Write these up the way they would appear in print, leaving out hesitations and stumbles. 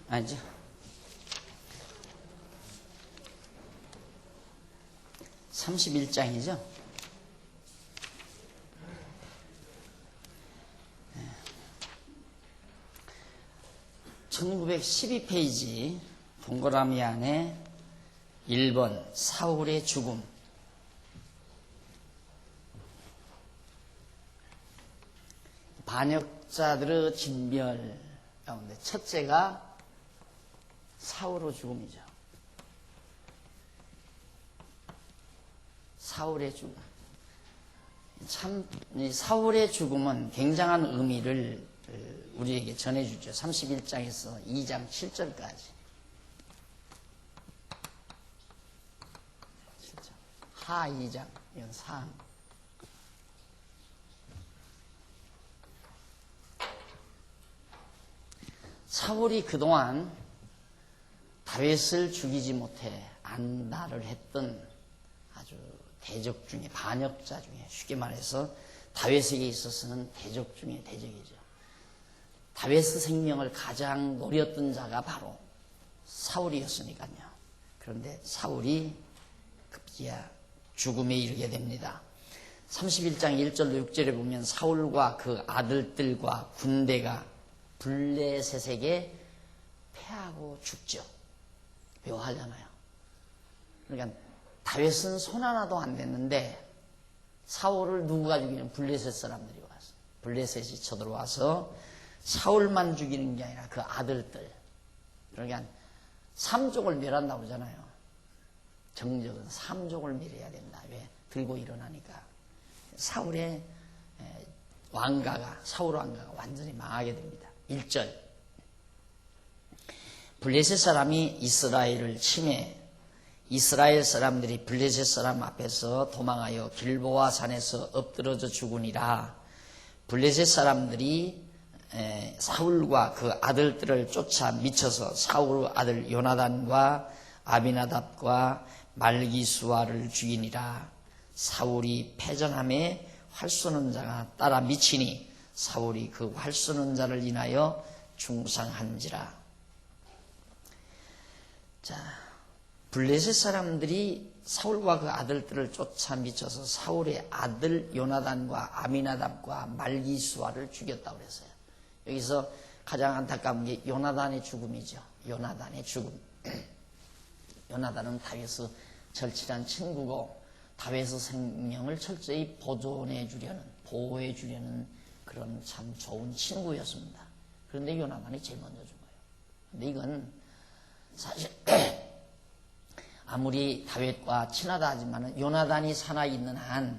아니죠. 31장이죠. 1912페이지 동그라미 안에 1번 사울의 죽음. 반역자들의 진멸 가운데 첫째가 사울의 죽음이죠. 사울의 죽음. 참, 이 사울의 죽음은 굉장한 의미를 우리에게 전해주죠. 31장에서 2장 7절까지. 7절. 하 2장, 이건 상. 사울이 그동안 다윗을 죽이지 못해 안달을 했던 아주 대적 중에, 반역자 중에, 쉽게 말해서 다윗에게 있어서는 대적 중에 대적이죠. 다윗의 생명을 가장 노렸던 자가 바로 사울이었으니까요. 그런데 사울이 급기야 죽음에 이르게 됩니다. 31장 1절로 6절에 보면 사울과 그 아들들과 군대가 블레셋에게 패하고 죽죠. 묘하잖아요. 그러니까 다윗은 손 하나도 안 댔는데 사울을 누구가 죽이는? 블레셋 사람들이 와서, 블레셋이 쳐들어와서 사울만 죽이는 게 아니라 그 아들들, 그러니까 삼족을 멸한다고 그러잖아요. 정적은 삼족을 멸해야 된다. 왜? 들고 일어나니까. 사울의 왕가가, 사울 왕가가 완전히 망하게 됩니다. 1절. 블레셋 사람이 이스라엘을 침해, 이스라엘 사람들이 블레셋 사람 앞에서 도망하여 길보아 산에서 엎드러져 죽으니라. 블레셋 사람들이 사울과 그 아들들을 쫓아 미쳐서 사울 아들 요나단과 아비나답과 말기수아를 죽이니라. 사울이 패전함에 활 쏘는 자가 따라 미치니 사울이 그 활 쏘는 자를 인하여 중상한지라. 자, 블레셋 사람들이 사울과 그 아들들을 쫓아 미쳐서 사울의 아들 요나단과 아미나답과 말기수아를 죽였다고 그랬어요. 여기서 가장 안타까운 게 요나단의 죽음이죠. 요나단의 죽음. 요나단은 다윗의 절친한 친구고 다윗의 생명을 철저히 보존해 주려는, 보호해 주려는 그런 참 좋은 친구였습니다. 그런데 요나단이 제일 먼저 죽어요. 근데 이건 사실 아무리 다윗과 친하다 하지만 요나단이 살아있는 한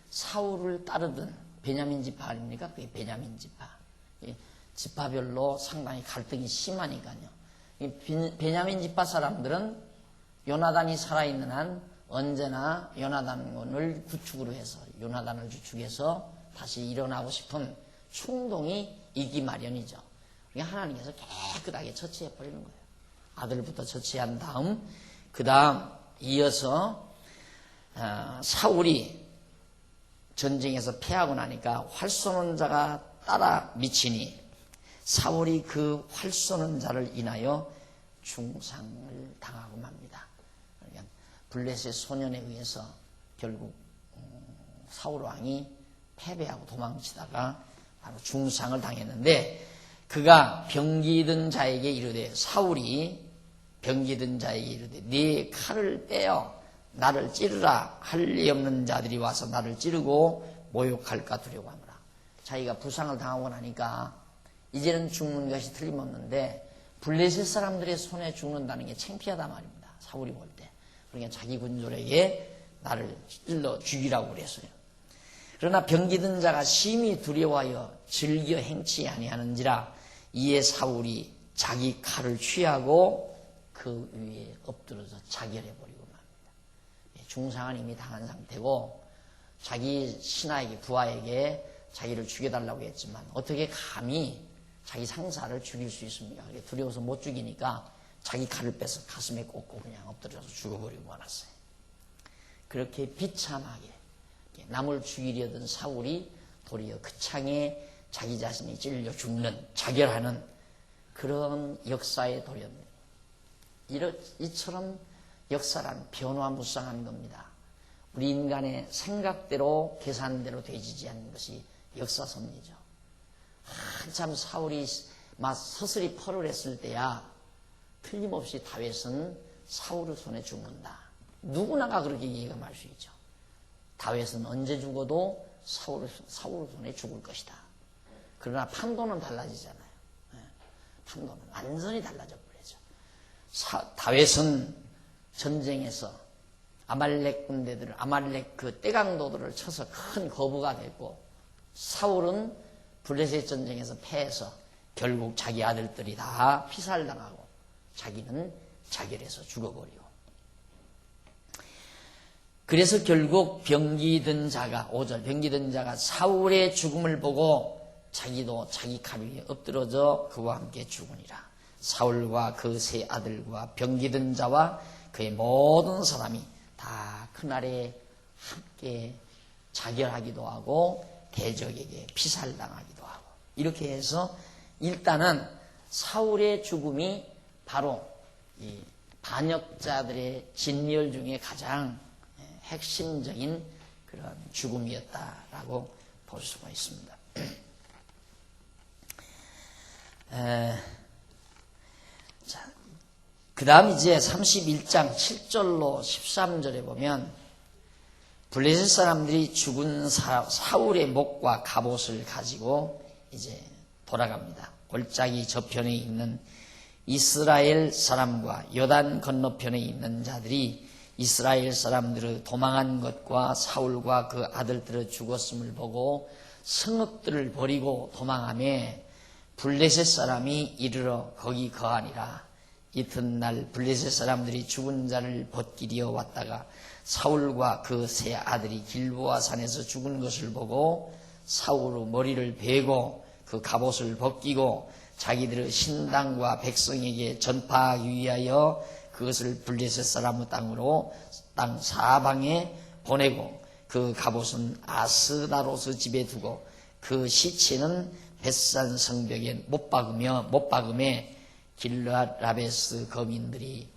사울을 따르던 베냐민 지파 아닙니까? 그게 베냐민 지파. 지파별로 상당히 갈등이 심하니까요. 베냐민 지파 사람들은 요나단이 살아있는 한 언제나 요나단을 구축으로 해서, 요나단을 주축해서 다시 일어나고 싶은 충동이 있기 마련이죠. 그러니까 하나님께서 깨끗하게 처치해버리는 거예요. 아들부터 처치한 다음, 그 다음 이어서 사울이 전쟁에서 패하고 나니까 활 쏘는 자가 따라 미치니 사울이 그 활 쏘는 자를 인하여 중상을 당하고 맙니다. 그러니까 블레셋 소년에 의해서 결국 사울 왕이 패배하고 도망치다가 바로 중상을 당했는데, 그가 병기든 자에게 이르되, 사울이 병기든 자에게 이르되 네 칼을 떼어 나를 찌르라. 할 리 없는 자들이 와서 나를 찌르고 모욕할까 두려워하노라. 자기가 부상을 당하고 나니까 이제는 죽는 것이 틀림없는데 블레셋 사람들의 손에 죽는다는 게 창피하단 말입니다. 사울이 볼 때. 그러니까 자기 군졸에게 나를 찔러 죽이라고 그랬어요. 그러나 병기든 자가 심히 두려워하여 즐겨 행치 아니하는지라. 이에 사울이 자기 칼을 취하고 그 위에 엎드려서 자결해버리고 맙니다. 중상은 이미 당한 상태고 자기 신하에게, 부하에게 자기를 죽여달라고 했지만 어떻게 감히 자기 상사를 죽일 수 있습니까? 두려워서 못 죽이니까 자기 칼을 빼서 가슴에 꽂고 그냥 엎드려서 죽어버리고 말았어요. 그렇게 비참하게 남을 죽이려던 사울이 도리어 그 창에 자기 자신이 찔려 죽는, 자결하는 그런 역사의 도련님. 이처럼 역사란 변화무쌍한 겁니다. 우리 인간의 생각대로 계산대로 되지지 않는 것이 역사 섭리죠. 한참 사울이 막 서슬이 펄을 했을 때야 틀림없이 다윗은 사울의 손에 죽는다. 누구나가 그렇게 예감할 수 있죠. 다윗은 언제 죽어도 사울의 손에 죽을 것이다. 그러나 판도는 달라지잖아요. 판도는 완전히 달라져 버리죠. 다윗은 전쟁에서 아말렉 군대들을, 아말렉 그 떼강도들을 쳐서 큰 거부가 됐고, 사울은 블레셋 전쟁에서 패해서 결국 자기 아들들이 다 피살당하고 자기는 자결해서 죽어버리고, 그래서 결국 병기든 자가 5절 병기든 자가 사울의 죽음을 보고 자기도 자기 칼 위에 엎드러져 그와 함께 죽으니라. 사울과 그 세 아들과 병기든 자와 그의 모든 사람이 다 그날에 함께 자결하기도 하고 대적에게 피살당하기도 하고, 이렇게 해서 일단은 사울의 죽음이 바로 이 반역자들의 진멸 중에 가장 핵심적인 그런 죽음이었다라고 볼 수가 있습니다. 자, 그 다음 이제 31장 7절로 13절에 보면 블레셋 사람들이 죽은 사울의 목과 갑옷을 가지고 이제 돌아갑니다. 골짜기 저편에 있는 이스라엘 사람과 요단 건너편에 있는 자들이 이스라엘 사람들의 도망한 것과 사울과 그 아들들의 죽었음을 보고 성읍들을 버리고 도망하며 블레셋 사람이 이르러 거기 거하니라. 이튿날 블레셋 사람들이 죽은 자를 벗기려 왔다가 사울과 그 세 아들이 길보아 산에서 죽은 것을 보고 사울의 머리를 베고 그 갑옷을 벗기고 자기들의 신당과 백성에게 전파하기 위하여 그것을 블레셋 사람의 땅으로 땅 사방에 보내고 그 갑옷은 아스다로스 집에 두고 그 시체는 벳산 성벽에 못 박음에 길르앗 라베스 거민들이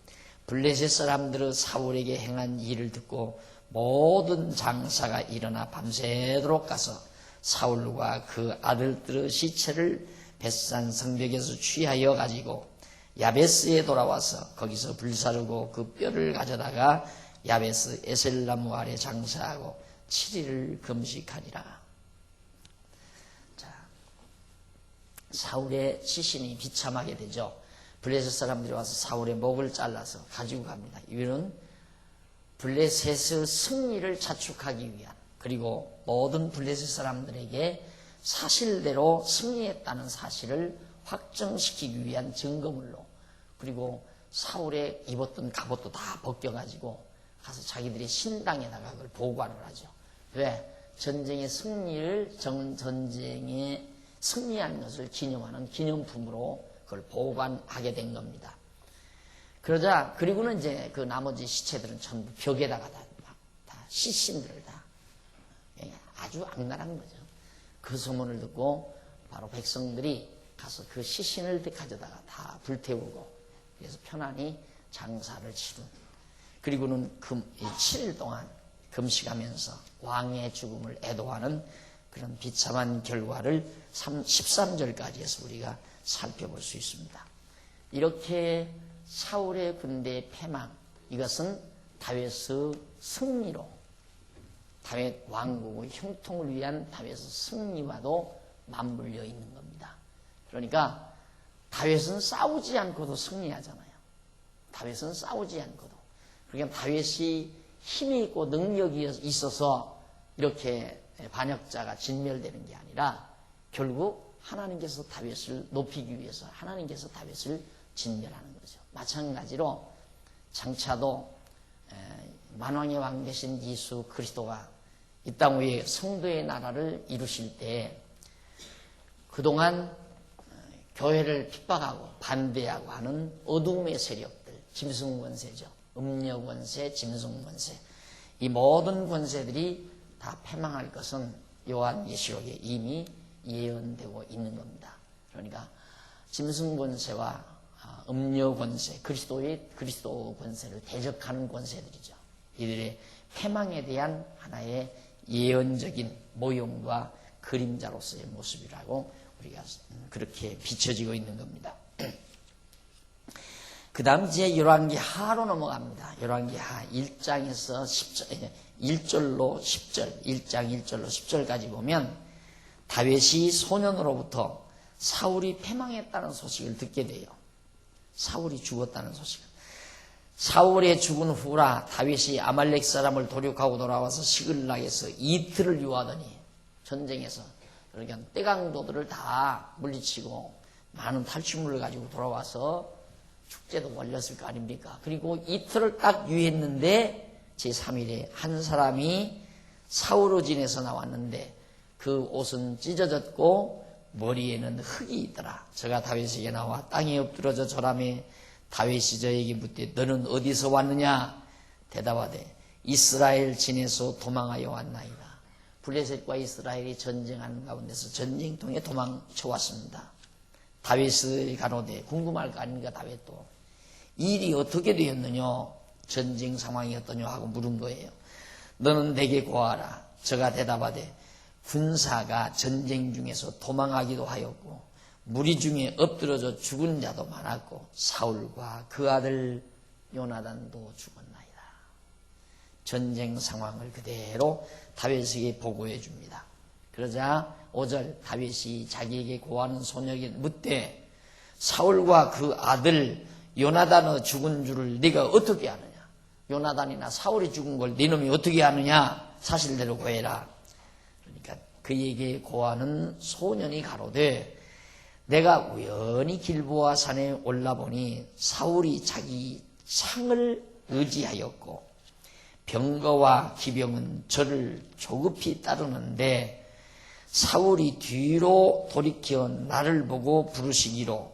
블레셋 사람들의 사울에게 행한 일을 듣고 모든 장사가 일어나 밤새도록 가서 사울과 그 아들들의 시체를 벳산 성벽에서 취하여 가지고 야베스에 돌아와서 거기서 불사르고 그 뼈를 가져다가 야베스 에셀나무 아래 장사하고 7일을 금식하니라. 자, 사울의 시신이 비참하게 되죠. 블레셋 사람들이 와서 사울의 목을 잘라서 가지고 갑니다. 이유는 블레셋의 승리를 자축하기 위한, 그리고 모든 블레셋 사람들에게 사실대로 승리했다는 사실을 확정시키기 위한 증거물로, 그리고 사울의 입었던 갑옷도 다 벗겨가지고 가서 자기들이 신당에다가 그걸 보관을 하죠. 왜? 전쟁의 승리를, 전쟁에 승리한 것을 기념하는 기념품으로 그걸 보관하게 된 겁니다. 그러자, 그리고는 이제 그 나머지 시체들은 전부 벽에다가 다 시신들을 다, 아주 악랄한 거죠. 그 소문을 듣고 바로 백성들이 가서 그 시신을 가져다가 다 불태우고, 그래서 편안히 장사를 치룬, 그리고는 7일 동안 금식하면서 왕의 죽음을 애도하는 그런 비참한 결과를 13절까지 해서 우리가 살펴볼 수 있습니다. 이렇게 사울의 군대의 패망, 이것은 다윗의 승리로, 다윗 왕국의 형통을 위한 다윗의 승리와도 맞물려 있는 겁니다. 그러니까 다윗은 싸우지 않고도 승리하잖아요. 다윗은 싸우지 않고도. 그러니까 다윗이 힘이 있고 능력이 있어서 이렇게 반역자가 진멸되는 게 아니라 결국 하나님께서 다윗을 높이기 위해서 하나님께서 다윗을 진멸하는 거죠. 마찬가지로 장차도 만왕의 왕 되신 예수 그리스도가 이 땅 위에 성도의 나라를 이루실 때 그동안 교회를 핍박하고 반대하고 하는 어두움의 세력들, 짐승권세죠. 음녀권세, 짐승권세, 이 모든 권세들이 다 패망할 것은 요한 예시록에 이미 예언되고 있는 겁니다. 그러니까 짐승 권세와 음료 권세, 그리스도 권세를 대적하는 권세들이죠. 이들의 패망에 대한 하나의 예언적인 모형과 그림자로서의 모습이라고 우리가 그렇게 비춰지고 있는 겁니다. 그 다음 이제 열왕기하로 넘어갑니다. 열왕기하 1장에서 1절로 10절, 1장 1절로 10절까지 보면 다윗이 소년으로부터 사울이 패망했다는 소식을 듣게 돼요. 사울이 죽었다는 소식을. 사울의 죽은 후라 다윗이 아말렉 사람을 도륙하고 돌아와서 시글락에서 이틀을 유하더니 전쟁에서 그러니까 떼강도들을 다 물리치고 많은 탈취물을 가지고 돌아와서 축제도 올렸을 거 아닙니까? 그리고 이틀을 딱 유했는데 제3일에 한 사람이 사우르진에서 나왔는데 그 옷은 찢어졌고 머리에는 흙이 있더라. 저가 다윗에게 나와 땅에 엎드러져 절하며 다윗이 저에게 묻되 너는 어디서 왔느냐? 대답하되 이스라엘 진에서 도망하여 왔나이다. 블레셋과 이스라엘이 전쟁하는 가운데서 전쟁통에 도망쳐 왔습니다. 다윗이 가로되 궁금할 거 아닙니까? 다윗도 일이 어떻게 되었느냐? 전쟁 상황이 어떠냐 하고 물은 거예요. 너는 내게 고하라. 저가 대답하되 군사가 전쟁 중에서 도망하기도 하였고 무리 중에 엎드러져 죽은 자도 많았고 사울과 그 아들 요나단도 죽었나이다. 전쟁 상황을 그대로 다윗에게 보고해 줍니다. 그러자 5절 다윗이 자기에게 고하는 소녀에게 묻되 사울과 그 아들 요나단의 죽은 줄을 네가 어떻게 아느냐? 요나단이나 사울이 죽은 걸 네 놈이 어떻게 아느냐? 사실대로 고해라. 그러니까 그에게 고하는 소년이 가로되 내가 우연히 길보아 산에 올라보니 사울이 자기 창을 의지하였고 병거와 기병은 저를 조급히 따르는데 사울이 뒤로 돌이켜 나를 보고 부르시기로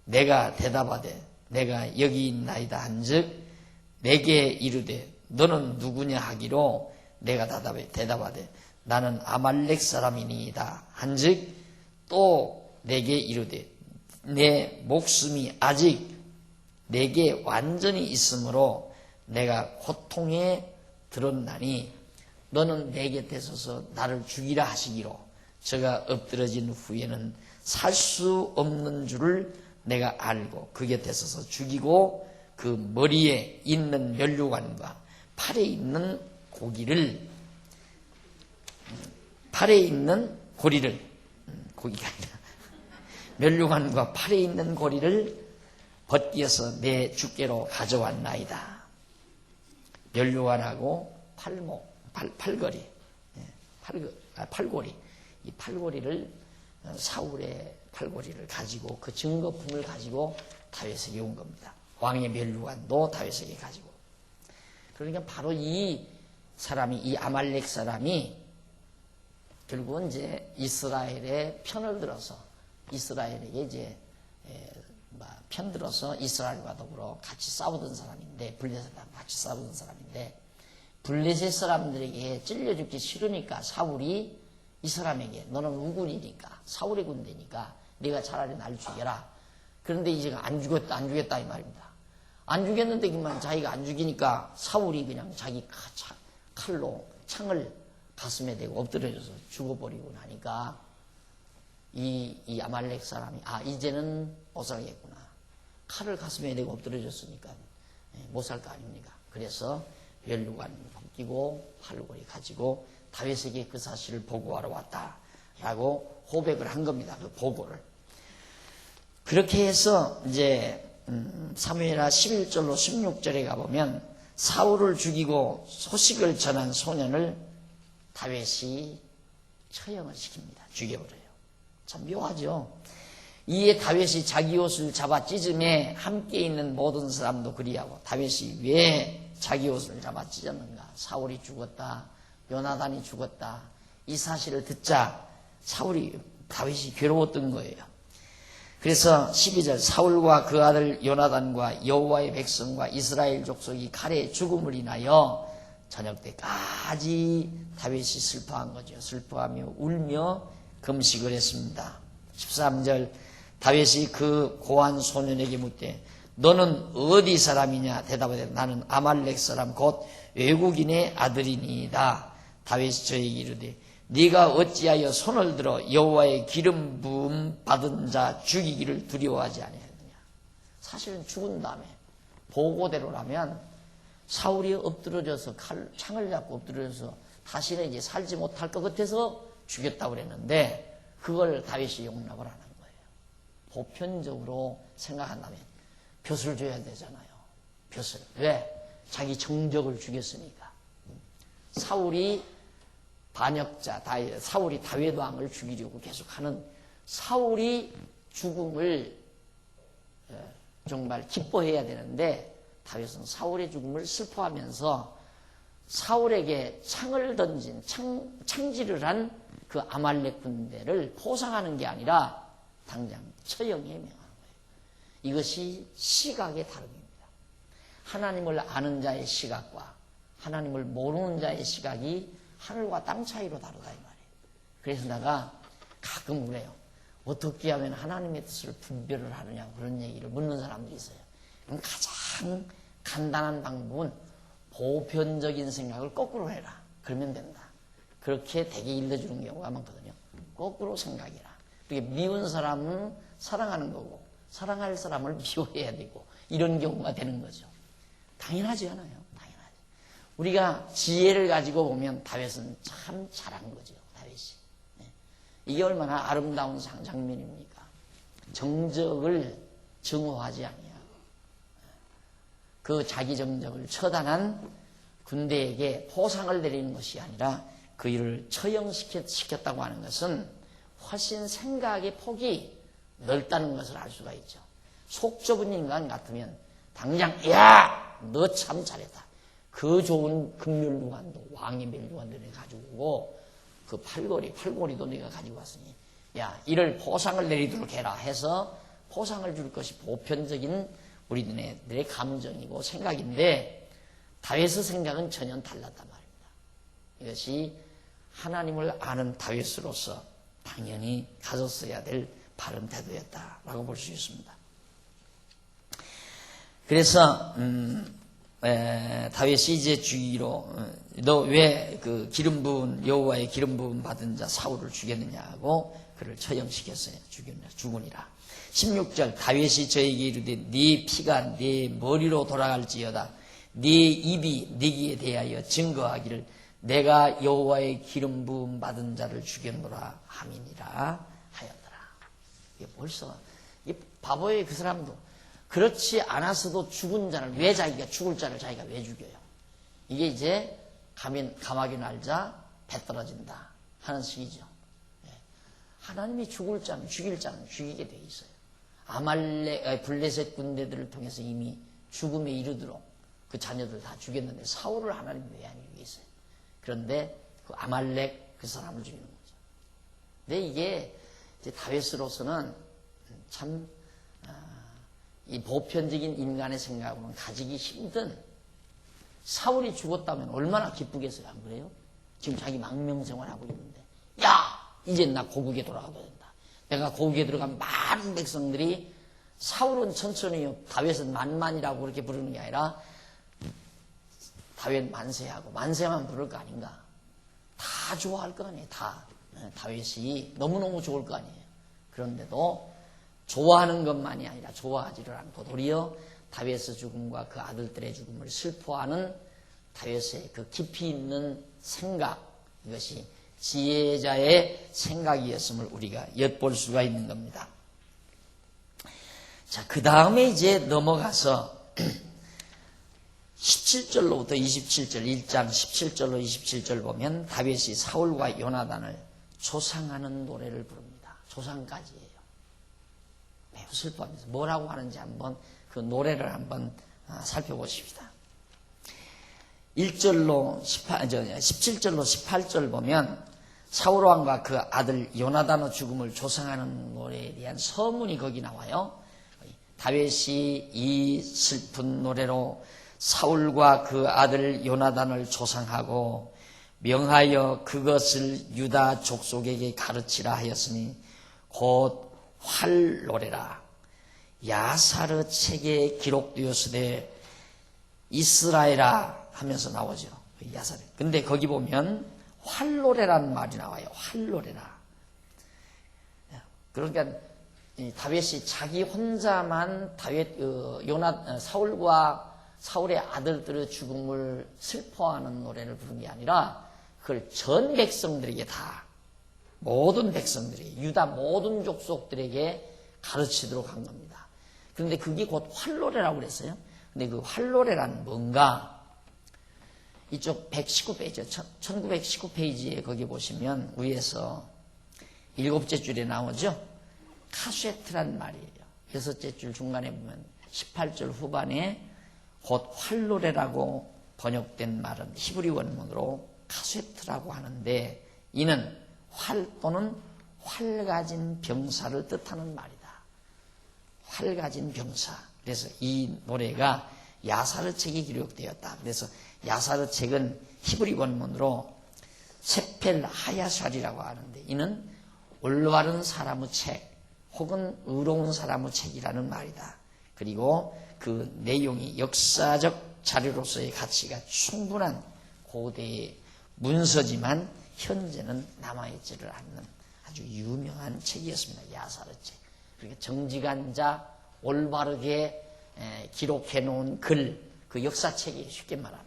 내가 대답하되 내가 여기 있나이다 한즉 내게 이르되 너는 누구냐 하기로 내가 대답하되 나는 아말렉 사람이니이다 한즉 또 내게 이르되 내 목숨이 아직 내게 완전히 있으므로 내가 고통에 들었나니 너는 내 곁에 서서 나를 죽이라 하시기로 저가 엎드러진 후에는 살 수 없는 줄을 내가 알고 그 곁에 서서 죽이고 그 머리에 있는 면류관과 팔에 있는 고기를 고기가 아니라 면류관과 팔에 있는 고리를 벗겨서 내 주께로 가져왔나이다. 면류관하고 팔고리, 이 팔고리를 사울의 팔고리를 가지고 그 증거품을 가지고 다윗에게 온 겁니다. 왕의 면류관도 다윗에게 가지고. 그러니까 바로 이 사람이 이 아말렉 사람이 결국은 이제 이스라엘의 편을 들어서 이스라엘에게 이제 편들어서 이스라엘과 더불어 같이 싸우던 사람인데 블레셋과 같이 싸우던 사람인데 블레셋 사람들에게 찔려 죽기 싫으니까 사울이 이 사람에게 너는 우군이니까 사울의 군대니까 네가 차라리 날 죽여라. 그런데 이제 안 죽였다 이 말입니다. 안 죽였는데 그만 자기가 안 죽이니까 사울이 그냥 자기 칼로 창을 가슴에 대고 엎드려져서 죽어버리고 나니까 이 아말렉 사람이 이제는 못 살겠구나. 칼을 가슴에 대고 엎드려졌으니까 못 살 거 아닙니까? 그래서 면류관 벗기고 팔고리 가지고 다윗에게 그 사실을 보고하러 왔다라고 고백을 한 겁니다. 그 보고를. 그렇게 해서 이제 사무엘하 11절로 16절에 가보면 사울을 죽이고 소식을 전한 소년을 다윗이 처형을 시킵니다. 죽여버려요. 참 묘하죠. 이에 다윗이 자기 옷을 잡아 찢음에 함께 있는 모든 사람도 그리하고 다윗이 왜 자기 옷을 잡아 찢었는가? 사울이 죽었다. 요나단이 죽었다. 이 사실을 듣자 다윗이 괴로웠던 거예요. 그래서 12절 사울과 그 아들 요나단과 여호와의 백성과 이스라엘 족속이 칼에 죽음을 인하여 저녁 때까지 다윗이 슬퍼한 거죠. 슬퍼하며 울며 금식을 했습니다. 13절 다윗이 그 고한 소년에게 묻되 너는 어디 사람이냐? 대답하되 나는 아말렉 사람 곧 외국인의 아들이니이다. 다윗이 저에게 이르되 네가 어찌하여 손을 들어 여호와의 기름 부음 받은 자 죽이기를 두려워하지 아니하느냐? 사실은 죽은 다음에 보고대로라면 사울이 엎드려져서 창을 잡고 엎드려져서 다시는 이제 살지 못할 것 같아서 죽였다고 그랬는데 그걸 다윗이 용납을 하는 거예요. 보편적으로 생각한다면 벼슬 줘야 되잖아요. 벼슬. 왜? 자기 정적을 죽였으니까. 사울이 반역자, 사울이 다윗 왕을 죽이려고 계속하는 사울이 죽음을 정말 기뻐해야 되는데 다윗은 사울의 죽음을 슬퍼하면서 사울에게 창을 던진 창질을 한 그 아말렉 군대를 포상하는 게 아니라 당장 처형에 명하는 거예요. 이것이 시각의 다름입니다. 하나님을 아는 자의 시각과 하나님을 모르는 자의 시각이 하늘과 땅 차이로 다르다 이 말이에요. 그래서 내가 가끔 그래요. 어떻게 하면 하나님의 뜻을 분별을 하느냐 그런 얘기를 묻는 사람들이 있어요. 그럼 가장 간단한 방법은 보편적인 생각을 거꾸로 해라. 그러면 된다. 그렇게 되게 일러주는 경우가 많거든요. 거꾸로 생각이라. 그게 미운 사람은 사랑하는 거고 사랑할 사람을 미워해야 되고 이런 경우가 되는 거죠. 당연하지 않아요. 당연하지. 우리가 지혜를 가지고 보면 다윗은 참 잘한 거죠. 다윗이. 이게 얼마나 아름다운 장면입니까? 정적을 증오하지 아니하고 그 자기 정적을 처단한 군대에게 포상을 내리는 것이 아니라 그 일을 처형시켰다고 하는 것은 훨씬 생각의 폭이 넓다는 것을 알 수가 있죠. 속 좁은 인간 같으면 당장 야! 너 참 잘했다. 그 좋은 금멸루관도 왕의 멸루관도 내가 가지고 오고 그 팔고리도 내가 가지고 왔으니 야 이를 포상을 내리도록 해라 해서 포상을 줄 것이 보편적인 우리들의 감정이고 생각인데 다윗의 생각은 전혀 달랐단 말입니다. 이것이 하나님을 아는 다윗으로서 당연히 가졌어야 될 바른 태도였다라고 볼 수 있습니다. 그래서 다윗이 이제 주의로 너 왜 그 기름 부은 여호와의 기름 부음 받은 자 사울을 죽였느냐고 그를 처형시켰어요. 죽으니라. 16절 다윗이 저에게 이르되 네 피가 네 머리로 돌아갈지어다. 네 입이 네기에 대하여 증거하기를 내가 여호와의 기름 부음 받은 자를 죽였노라 함이니라 하였더라. 이게 벌써 이 바보의 그 사람도 그렇지 않았어도 죽은 자를 왜 자기가 죽을 자를 자기가 왜 죽여요? 이게 이제 감하게 날자 배 떨어진다 하는 식이죠. 하나님이 죽일 자는 죽이게 돼 있어요. 블레셋 군대들을 통해서 이미 죽음에 이르도록 그 자녀들 다 죽였는데 사울을 하나님이 왜 안 죽이겠어요? 그런데 그 아말렉 그 사람을 죽이는 거죠. 근데 이게 이제 다윗으로서는 참 이 보편적인 인간의 생각으로는 가지기 힘든 사울이 죽었다면 얼마나 기쁘겠어요? 안 그래요? 지금 자기 망명생활하고 있는데 야! 이제 나 고국에 돌아가야 된다. 내가 고국에 들어가면 많은 백성들이 사울은 천천히요 다윗은 만만이라고 그렇게 부르는 게 아니라 다윗 만세하고 만세만 부를 거 아닌가? 다 좋아할 거 아니에요. 다 다윗이 너무너무 좋을 거 아니에요. 그런데도 좋아하는 것만이 아니라 좋아하지를 않고 도리어 다윗의 죽음과 그 아들들의 죽음을 슬퍼하는 다윗의 그 깊이 있는 생각, 이것이 지혜자의 생각이었음을 우리가 엿볼 수가 있는 겁니다. 자, 그 다음에 이제 넘어가서 17절로부터 27절, 1장 17절로 27절 보면 다윗이 사울과 요나단을 조상하는 노래를 부릅니다. 조상까지예요. 매우 슬퍼하면서 뭐라고 하는지 한번 그 노래를 한번 살펴보십시다. 17절로 18절 보면 사울왕과 그 아들 요나단의 죽음을 조상하는 노래에 대한 서문이 거기 나와요. 다윗이 이 슬픈 노래로 사울과 그 아들 요나단을 조상하고 명하여 그것을 유다 족속에게 가르치라 하였으니 곧 활 노래라. 야사르 책에 기록되었으되 이스라엘아 하면서 나오죠. 야사르. 근데 거기 보면 활 노래라는 말이 나와요. 활 노래라. 그러니까 다윗이 자기 혼자만 사울과 사울의 아들들의 죽음을 슬퍼하는 노래를 부른 게 아니라 그걸 전 백성들에게 다, 모든 백성들에게, 유다 모든 족속들에게 가르치도록 한 겁니다. 그런데 그게 곧 활노래라고 그랬어요. 근데 그 활노래란 뭔가? 이쪽 119페이지, 1919페이지에 거기 보시면 위에서 7째 줄에 나오죠. 카세트란 말이에요. 6째 줄 중간에 보면 18절 후반에 곧 활노래라고 번역된 말은 히브리 원문으로 카세트라고 하는데, 이는 활 또는 활 가진 병사를 뜻하는 말이다. 활 가진 병사. 그래서 이 노래가 야사르 책에 기록되었다. 그래서 야사르 책은 히브리 원문으로 세펠 하야샬이라고 하는데, 이는 올바른 사람의 책 혹은 의로운 사람의 책이라는 말이다. 그리고 그 내용이 역사적 자료로서의 가치가 충분한 고대의 문서지만 현재는 남아있지를 않는 아주 유명한 책이었습니다. 야사르 책. 그러니까 정직한 자, 올바르게 기록해 놓은 글, 그 역사책이 쉽게 말하면.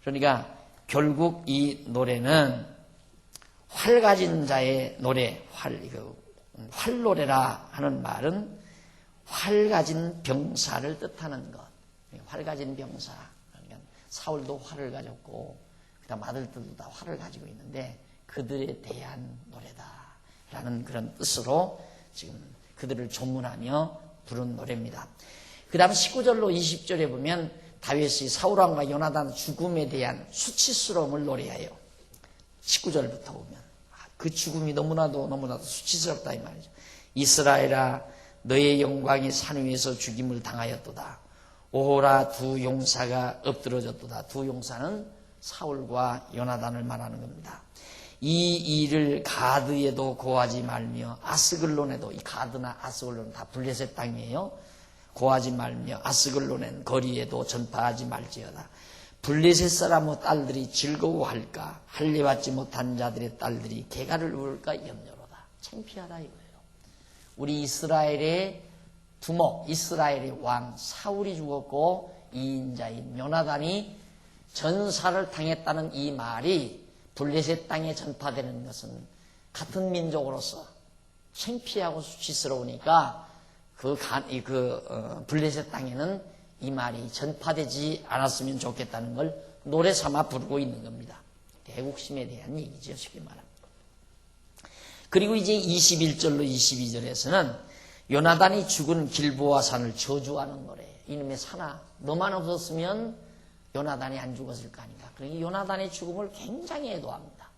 그러니까 결국 이 노래는 활 가진 자의 노래, 활노래라 하는 말은 활 가진 병사를 뜻하는 것. 활 가진 병사. 그러니까 사울도 활을 가졌고, 그다음 아들들도 다 활을 가지고 있는데 그들에 대한 노래다라는 그런 뜻으로 지금 그들을 조문하며 부른 노래입니다. 그 다음 19절로 20절에 보면 다윗이 사울왕과 요나단 죽음에 대한 수치스러움을 노래해요. 19절부터 보면 그 죽음이 너무나도 수치스럽다 이 말이죠. 이스라엘아, 너의 영광이 산 위에서 죽임을 당하였도다. 오호라, 두 용사가 엎드러졌도다. 두 용사는 사울과 요나단을 말하는 겁니다. 이 일을 가드에도 고하지 말며 아스글론에도, 이 가드나 아스글론은 다 블레셋 땅이에요. 고하지 말며 아스글론엔 거리에도 전파하지 말지어다. 블레셋 사람의 딸들이 즐거워할까? 할례받지 못한 자들의 딸들이 개가를 울까 염려로다. 창피하다 이거예요. 우리 이스라엘의 부모, 이스라엘의 왕 사울이 죽었고 이인자인 요나단이 전사를 당했다는 이 말이 블레셋 땅에 전파되는 것은 같은 민족으로서 창피하고 수치스러우니까 블레셋 땅에는 이 말이 전파되지 않았으면 좋겠다는 걸 노래 삼아 부르고 있는 겁니다. 대국심에 대한 얘기죠, 쉽게 말합니다. 그리고 이제 21절로 22절에서는 요나단이 죽은 길보아 산을 저주하는 노래. 이놈의 산아, 너만 없었으면 요나단이 안 죽었을 거 아닌가. 그러니 요나단의 죽음을 굉장히 애도합니다.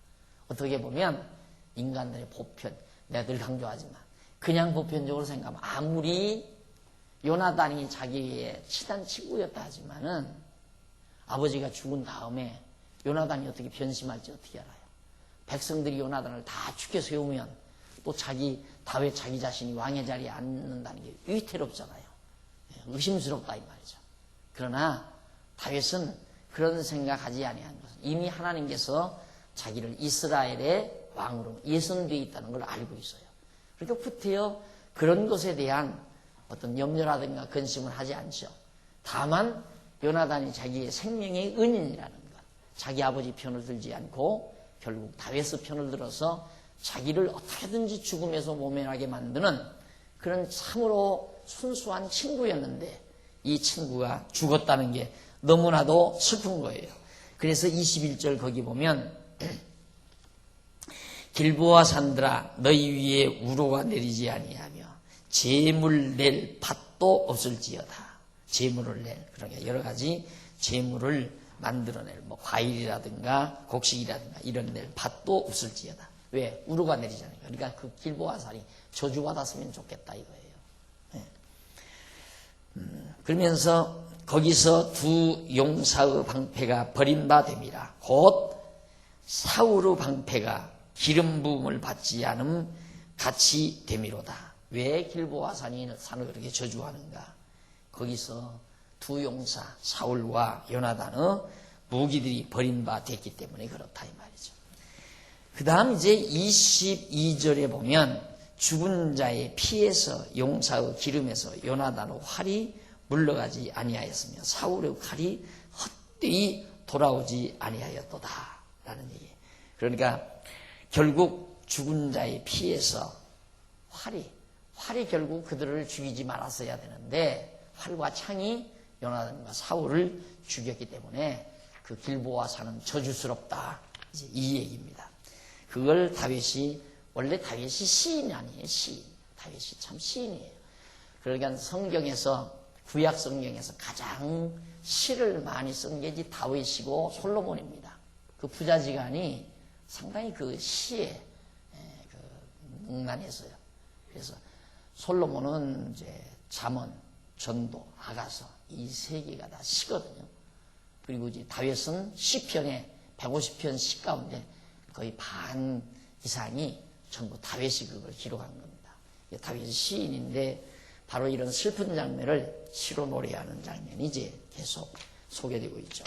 어떻게 보면 인간들의 보편, 내가 늘 강조하지만 그냥 보편적으로 생각하면 아무리 요나단이 자기의 친한 친구였다 하지만은 아버지가 죽은 다음에 요나단이 어떻게 변심할지 어떻게 알아요? 백성들이 요나단을 다 죽여 세우면 또 다윗 자기 자신이 왕의 자리에 앉는다는 게 위태롭잖아요. 의심스럽다 이 말이죠. 그러나 다윗은 그런 생각하지 아니한 것은 이미 하나님께서 자기를 이스라엘의 왕으로 예선되어 있다는 걸 알고 있어요. 그러니까 구태여 그런 것에 대한 어떤 염려라든가 근심을 하지 않죠. 다만 요나단이 자기의 생명의 은인이라는 것, 자기 아버지 편을 들지 않고 결국 다윗의 편을 들어서 자기를 어떻게든지 죽음에서 모면하게 만드는 그런 참으로 순수한 친구였는데 이 친구가 죽었다는 게 너무나도 슬픈 거예요. 그래서 21절 거기 보면 길보아 산들아, 너희 위에 우로가 내리지 아니하며 재물 낼 밭도 없을지어다. 재물을 낼, 그러니까 여러 가지 재물을 만들어낼, 과일이라든가 곡식이라든가 이런 낼 밭도 없을지어다. 왜? 우로가 내리잖아요. 그러니까 그 길보아 산이 저주받았으면 좋겠다 이거예요. 그러면서 거기서 두 용사의 방패가 버림바 됨이라. 곧 사울의 방패가 기름 부음을 받지 않음 같이 됨이로다. 왜 길보아 산을 그렇게 저주하는가? 거기서 두 용사 사울과 요나단의 무기들이 버린 바 됐기 때문에 그렇다 이 말이죠. 그 다음 이제 22절에 보면 죽은 자의 피에서 용사의 기름에서 요나단의 활이 물러가지 아니하였으며 사울의 칼이 헛되이 돌아오지 아니하였도다 라는 얘기예요. 그러니까 결국 죽은 자의 피에서 활이 결국 그들을 죽이지 말았어야 되는데 활과 창이 요나단과 사울을 죽였기 때문에 그 길보아 산은 저주스럽다. 이제 이 얘기입니다. 그걸 다윗이 원래 다윗이 시인 아니에요. 시인. 다윗이 참 시인이에요. 그러니까 성경에서 구약 성경에서 가장 시를 많이 쓴 게 다윗이고 솔로몬입니다. 그 부자지간이 상당히 그 시에 능란했어요. 그래서 솔로몬은 이제 잠언, 전도, 아가서 이 세 개가 다 시거든요. 그리고 이제 다윗은 시편에 150편 시 가운데 거의 반 이상이 전부 다윗이 그걸 기록한 겁니다. 다윗이 시인인데 바로 이런 슬픈 장면을 시로 노래하는 장면이 이제 계속 소개되고 있죠.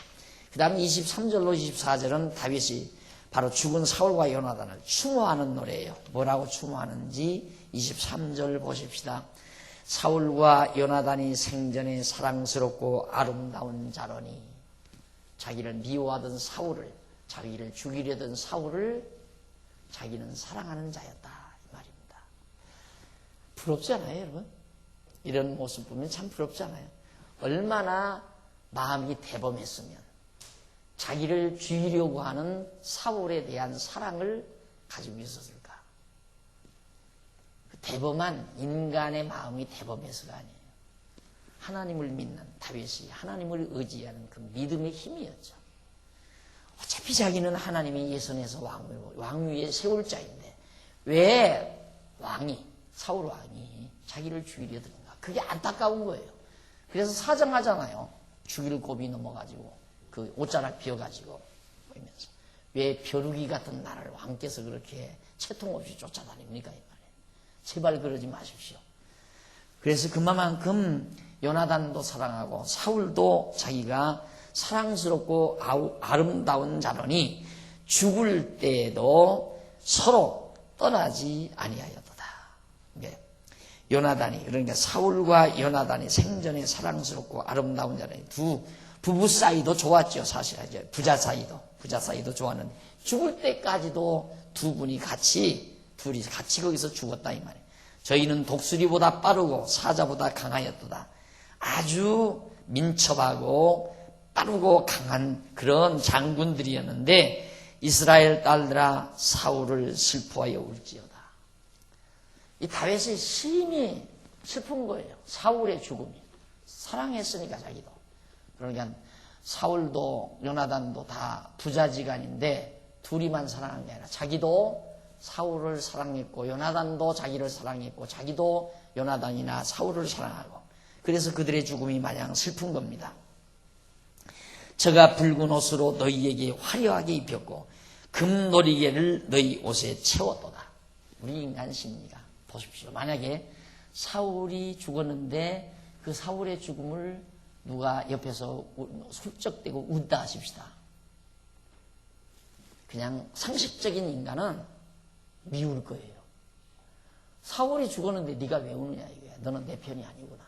그 다음 23절로 24절은 다윗이 바로 죽은 사울과 요나단을 추모하는 노래예요. 뭐라고 추모하는지 23절 보십시다. 사울과 요나단이 생전에 사랑스럽고 아름다운 자로니, 자기를 미워하던 사울을, 자기를 죽이려던 사울을 자기는 사랑하는 자였다 이 말입니다. 부럽지 않아요 여러분? 이런 모습 보면 참 부럽지 않아요? 얼마나 마음이 대범했으면 자기를 죽이려고 하는 사울에 대한 사랑을 가지고 있었을까? 대범한 인간의 마음이 대범해서가 아니에요. 하나님을 믿는 다윗이 하나님을 의지하는 그 믿음의 힘이었죠. 어차피 자기는 하나님의 예선에서 왕위에 세울 자인데 왜 사울 왕이 자기를 죽이려 드는가? 그게 안타까운 거예요. 그래서 사정하잖아요. 죽일 곱이 넘어가지고 그 옷자락 비어가지고 보이면서 왜 벼룩이 같은 나를 왕께서 그렇게 채통 없이 쫓아다닙니까? 이 말이에요. 제발 그러지 마십시오. 그래서 그만큼 요나단도 사랑하고 사울도 자기가 사랑스럽고 아름다운 자로니 죽을 때에도 서로 떠나지 아니하였도다. 요나단이 그러니까 사울과 요나단이 생전에 사랑스럽고 아름다운 자로니 두 부부 사이도 좋았죠. 사실 이제 부자 사이도 좋았는데 죽을 때까지도 둘이 같이 거기서 죽었다 이 말이에요. 저희는 독수리보다 빠르고 사자보다 강하였도다. 아주 민첩하고 빠르고 강한 그런 장군들이었는데 이스라엘 딸들아 사울을 슬퍼하여 울지어다. 이 다윗의 심히 슬픈 거예요. 사울의 죽음이. 사랑했으니까 자기도. 그러니까 사울도 요나단도 다 부자지간인데 둘이만 사랑한 게 아니라 자기도 사울을 사랑했고 요나단도 자기를 사랑했고 자기도 요나단이나 사울을 사랑하고 그래서 그들의 죽음이 마냥 슬픈 겁니다. 저가 붉은 옷으로 너희에게 화려하게 입혔고 금놀이개를 너희 옷에 채웠도다. 우리 인간 심리가 보십시오. 만약에 사울이 죽었는데 그 사울의 죽음을 누가 옆에서 술쩍대고 웃다 하십시다. 그냥 상식적인 인간은 미울 거예요. 사울이 죽었는데 네가 왜 우느냐 이거야. 너는 내 편이 아니구나.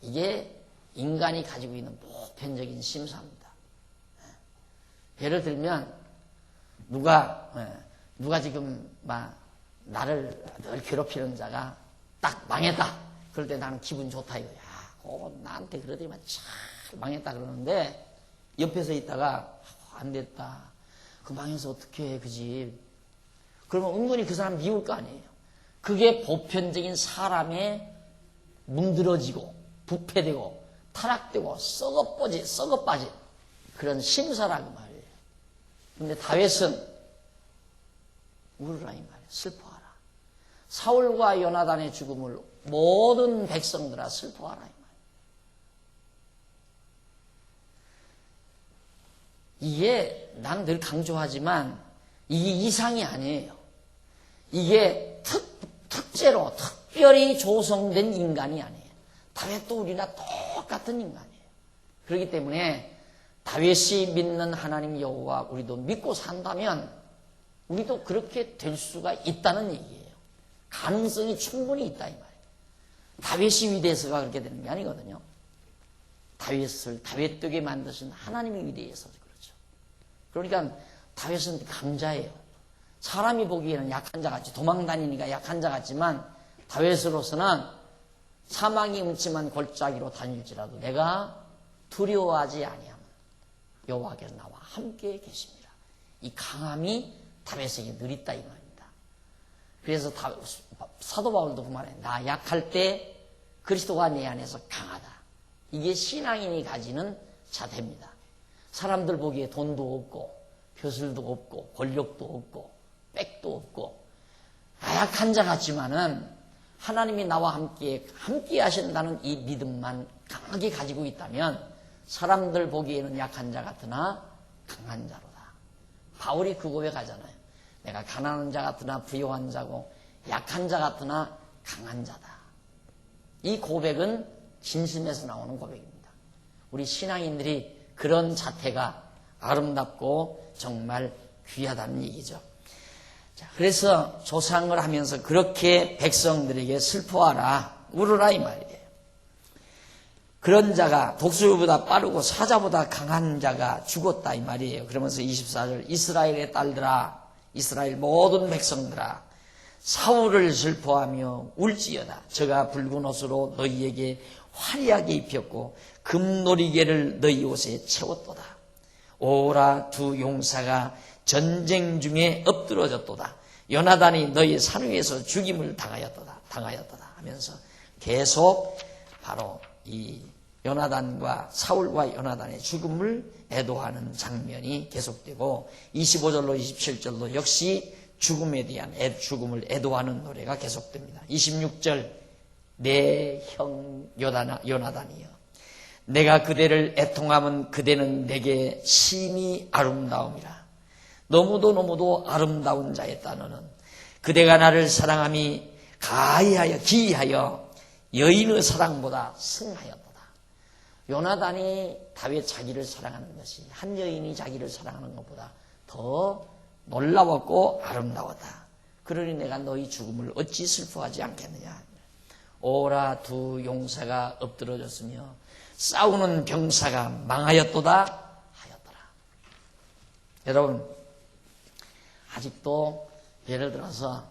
이게 인간이 가지고 있는 보편적인 심사입니다. 예를 들면 누가 지금 막 나를 늘 괴롭히는 자가 딱 망했다. 그럴 때 나는 기분 좋다 이거야. 나한테 그러더니만 참 망했다 그러는데 옆에서 있다가 안 됐다. 그 망해서 어떻게 해 그지? 그러면 은근히 그 사람 미울 거 아니에요. 그게 보편적인 사람의 문드러지고 부패되고 타락되고 썩어빠진 그런 심사라고 말이에요. 근데 다윗은 울으라 이 말이에요. 슬퍼하라. 사울과 요나단의 죽음을 모든 백성들아 슬퍼하라 이 말이에요. 이게 난 늘 강조하지만 이게 이상이 아니에요. 이게 특제로 특별히 조성된 인간이 아니에요. 다윗도 우리나 똑같은 인간이에요. 그렇기 때문에 다윗이 믿는 하나님 여호와 우리도 믿고 산다면 우리도 그렇게 될 수가 있다는 얘기예요. 가능성이 충분히 있다 이 말이에요. 다윗이 위대해서가 그렇게 되는 게 아니거든요. 다윗을 다윗되게 만드신 하나님이 위대해서 그렇죠. 그러니까 다윗은 강자예요. 사람이 보기에는 약한 자 같이 도망다니니까 약한 자 같지만 다윗으로서는 사망이 음침한 골짜기로 다닐지라도 내가 두려워하지 아니하면 여호와께서 나와 함께 계십니다. 이 강함이 다윗에게 늘 있다 이 말입니다. 그래서 사도 바울도 그 말해 나 약할 때 그리스도가 내 안에서 강하다. 이게 신앙인이 가지는 자태입니다. 사람들 보기에 돈도 없고 벼슬도 없고 권력도 없고 빽도 없고 나약한 자 같지만은 하나님이 나와 함께 하신다는 이 믿음만 강하게 가지고 있다면 사람들 보기에는 약한 자 같으나 강한 자로다. 바울이 그 고백하잖아요. 내가 가난한 자 같으나 부요한 자고 약한 자 같으나 강한 자다. 이 고백은 진심에서 나오는 고백입니다. 우리 신앙인들이 그런 자태가 아름답고 정말 귀하다는 얘기죠. 자, 그래서 조상을 하면서 그렇게 백성들에게 슬퍼하라, 울으라 이 말이에요. 그런 자가 독수리보다 빠르고 사자보다 강한 자가 죽었다 이 말이에요. 그러면서 24절 이스라엘의 딸들아, 이스라엘 모든 백성들아, 사울을 슬퍼하며 울지어다. 저가 붉은 옷으로 너희에게 화려하게 입혔고 금놀이개를 너희 옷에 채웠도다. 오라 두 용사가 전쟁 중에 엎드러졌도다. 요나단이 너희 산 위에서 죽임을 당하였도다 하면서 계속 바로 이 요나단과 사울과 요나단의 죽음을 애도하는 장면이 계속되고 25절로 27절로 역시 죽음에 대한 죽음을 애도하는 노래가 계속됩니다. 26절 내 형 요나단이여 내가 그대를 애통하면 그대는 내게 심히 아름다움이라. 너무도 아름다운 자였다. 너는 그대가 나를 사랑함이 기이하여 여인의 사랑보다 승하였도다. 요나단이 다윗 자기를 사랑하는 것이 한 여인이 자기를 사랑하는 것보다 더 놀라웠고 아름다웠다. 그러니 내가 너희 죽음을 어찌 슬퍼하지 않겠느냐. 오라 두 용사가 엎드러졌으며 싸우는 병사가 망하였도다 하였더라. 여러분 아직도 예를 들어서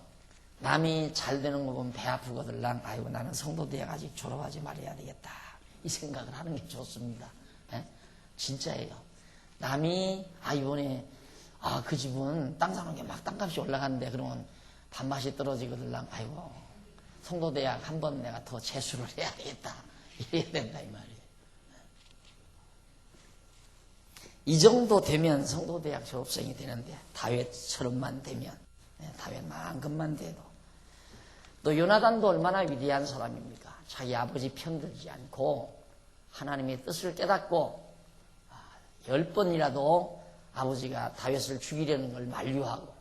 남이 잘 되는 거 보면 배 아프거들랑 아이고 나는 성도대학 아직 졸업하지 말아야 되겠다 이 생각을 하는 게 좋습니다. 예? 진짜예요. 남이 이번에 그 집은 땅 사는 게 막 땅값이 올라갔는데 그러면 밥맛이 떨어지거들랑 아이고 성도대학 한번 내가 더 재수를 해야 되겠다 이래야 된다 이 말이에요. 이 정도 되면 성도대학 졸업생이 되는데 다윗처럼만 되면 다윗만큼만 돼도 또 요나단도 얼마나 위대한 사람입니까? 자기 아버지 편들지 않고 하나님의 뜻을 깨닫고 10번이라도 아버지가 다윗을 죽이려는 걸 만류하고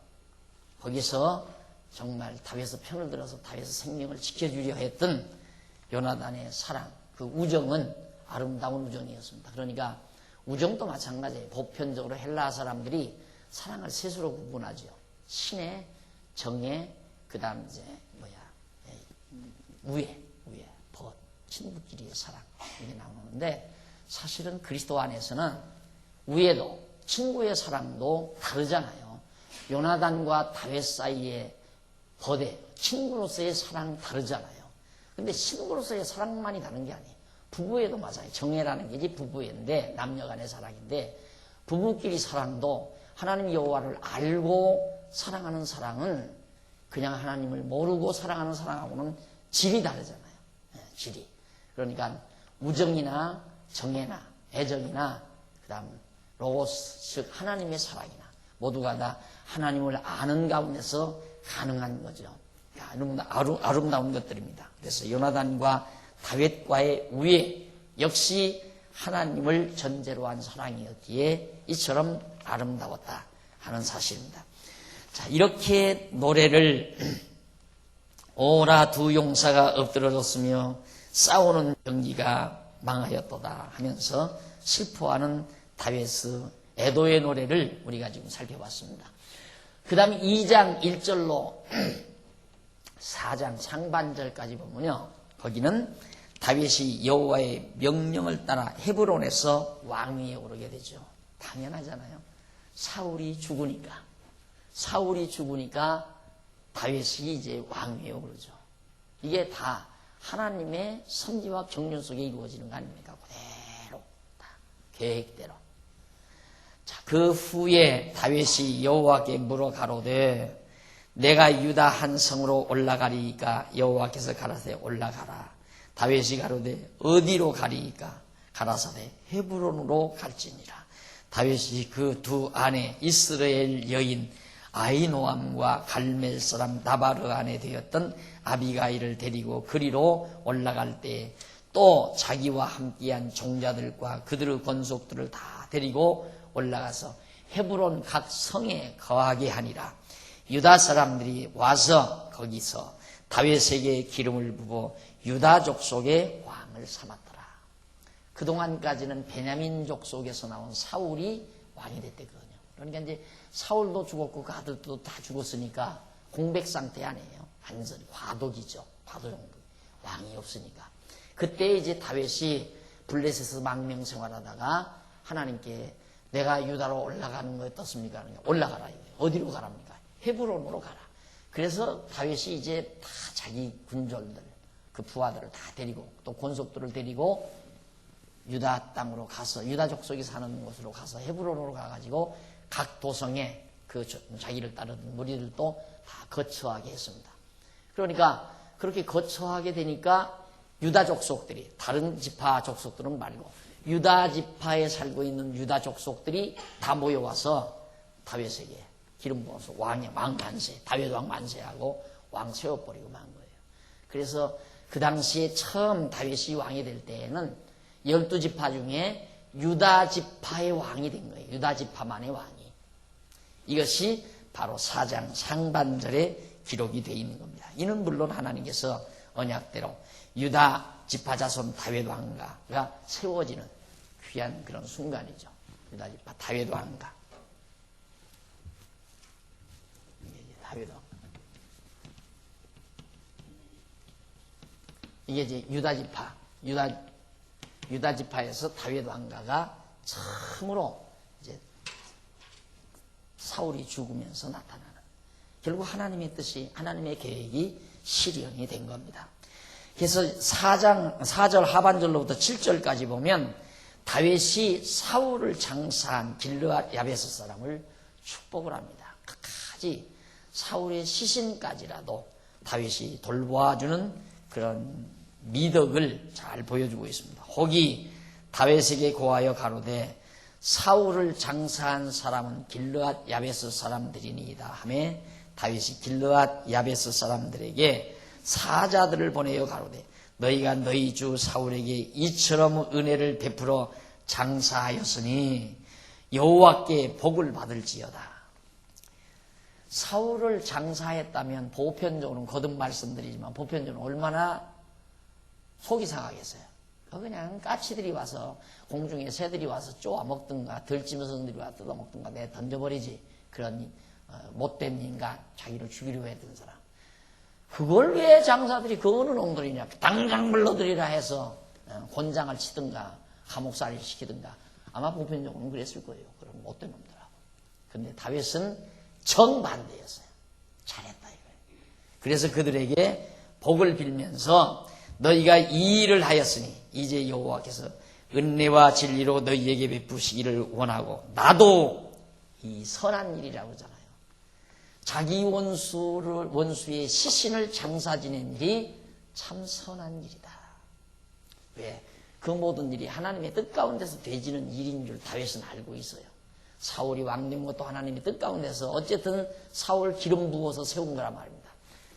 거기서 정말 다윗의 편을 들어서 다윗의 생명을 지켜주려 했던 요나단의 사랑, 그 우정은 아름다운 우정이었습니다. 그러니까 우정도 마찬가지예요. 보편적으로 헬라 사람들이 사랑을 셋으로 구분하죠. 신의, 정의, 그 다음 이제 우애, 벗, 친구끼리의 사랑 이게 나오는데 사실은 그리스도 안에서는 우애도 친구의 사랑도 다르잖아요. 요나단과 다윗 사이의 벗의 친구로서의 사랑 다르잖아요. 근데 친구로서의 사랑만이 다른 게 아니에요. 부부에도 맞아요. 정애라는 게 부부인데 남녀 간의 사랑인데 부부끼리 사랑도 하나님 여호와를 알고 사랑하는 사랑은 그냥 하나님을 모르고 사랑하는 사랑하고는 질이 다르잖아요. 질이. 그러니까 우정이나 정애나 애정이나 그 다음 로고스 즉 하나님의 사랑이나 모두가 다 하나님을 아는 가운데서 가능한 거죠. 아름다운 것들입니다. 그래서 요나단과 다윗과의 우애 역시 하나님을 전제로 한 사랑이었기에 이처럼 아름다웠다 하는 사실입니다. 자, 이렇게 노래를 오라 두 용사가 엎드러졌으며 싸우는 경기가 망하였도다 하면서 슬퍼하는 다윗의 애도의 노래를 우리가 지금 살펴봤습니다. 그 다음 2장 1절로 4장 상반절까지 보면요, 거기는 다윗이 여호와의 명령을 따라 헤브론에서 왕위에 오르게 되죠. 당연하잖아요. 사울이 죽으니까 다윗이 이제 왕위에 오르죠. 이게 다 하나님의 섭리와 경륜 속에 이루어지는 거 아닙니까? 그대로 다 계획대로. 자, 그 후에 다윗이 여호와께 물어 가로되 내가 유다 한 성으로 올라가리이까 여호와께서 가라사대 올라가라. 다윗이 가로되 어디로 가리이까 가라사대 헤브론으로 갈지니라. 다윗이 그 두 아내 이스라엘 여인 아히노암과 갈멜 사람 나바르 아내 되었던 아비가일을 데리고 그리로 올라갈 때 또 자기와 함께한 종자들과 그들의 권속들을 다 데리고 올라가서 헤브론 각 성에 거하게 하니라. 유다 사람들이 와서 거기서 다윗에게 기름을 부어 유다 족속의 왕을 삼았더라. 그동안까지는 베냐민족 속에서 나온 사울이 왕이 됐대거든요. 그러니까 이제 사울도 죽었고 그 아들도 다 죽었으니까 공백 상태 아니에요. 완전히 과도기죠. 과도정도. 왕이 없으니까. 그때 이제 다윗이 블레셋에서 망명 생활하다가 하나님께 내가 유다로 올라가는 거 어떻습니까? 올라가라. 어디로 가랍니까? 헤브론으로 가라. 그래서 다윗이 이제 다 자기 군졸들, 그 부하들을 다 데리고 또 권속들을 데리고 유다 땅으로 가서 유다 족속이 사는 곳으로 가서 헤브론으로 가가지고 각 도성에 그 자기를 따르는 무리들도 다 거처하게 했습니다. 그러니까 그렇게 거처하게 되니까 유다 족속들이 다른 지파 족속들은 말고 유다 지파에 살고 있는 유다 족속들이 다 모여와서 다윗에게 기름 부어서 왕 만세, 다윗 왕 만세하고 왕 세워버리고 만 거예요. 그래서 그 당시에 처음 다윗이 왕이 될 때에는 12지파 중에 유다 지파의 왕이 된 거예요. 유다 지파만의 왕이. 이것이 바로 4장 상반절에 기록이 되어 있는 겁니다. 이는 물론 하나님께서 언약대로 유다 지파 자손 다윗 왕가가 세워지는 귀한 그런 순간이죠. 유다 지파 다윗 왕가. 이게 이제 유다 지파에서 다윗 왕가가 처음으로 이제 사울이 죽으면서 나타나는, 결국 하나님의 뜻이, 하나님의 계획이 실현이 된 겁니다. 그래서 4절 하반절로부터 7절까지 보면 다윗이 사울을 장사한 길르앗 야베스 사람을 축복을 합니다. 끝까지 사울의 시신까지라도 다윗이 돌보아주는 그런 미덕을 잘 보여주고 있습니다. 혹이 다윗에게 고하여 가로되 사울을 장사한 사람은 길르앗 야베스 사람들이니이다 하며 다윗이 길르앗 야베스 사람들에게 사자들을 보내어 가로되 너희가 너희 주 사울에게 이처럼 은혜를 베풀어 장사하였으니 여호와께 복을 받을지어다. 사울을 장사했다면 보편적으로는 거듭 말씀드리지만 보편적으로 얼마나 속이 상하겠어요. 그냥 까치들이 와서 공중에 새들이 와서 쪼아 먹든가 들짐승들이 와서 뜯어 먹든가 내 던져버리지. 그런 못된 인간, 자기를 죽이려고 했던 사람. 그걸 왜 장사들이 그 어느 놈들이냐, 당장 불러들이라 해서 곤장을 치든가 감옥살이를 시키든가 아마 보편적으로는 그랬을 거예요. 그런 못된 놈들하고. 근데 다윗은 정반대였어요. 잘했다 이거예요. 그래서 그들에게 복을 빌면서 너희가 이 일을 하였으니 이제 여호와께서 은혜와 진리로 너희에게 베푸시기를 원하고 나도 이 선한 일이라고 하잖아요. 자기 원수의 시신을 장사 지낸 일이 참 선한 일이다. 왜? 그 모든 일이 하나님의 뜻 가운데서 되지는 일인 줄 다윗은 알고 있어요. 사울이 왕된 것도 하나님의 뜻 가운데서 어쨌든 사울 기름 부어서 세운 거란 말입니다.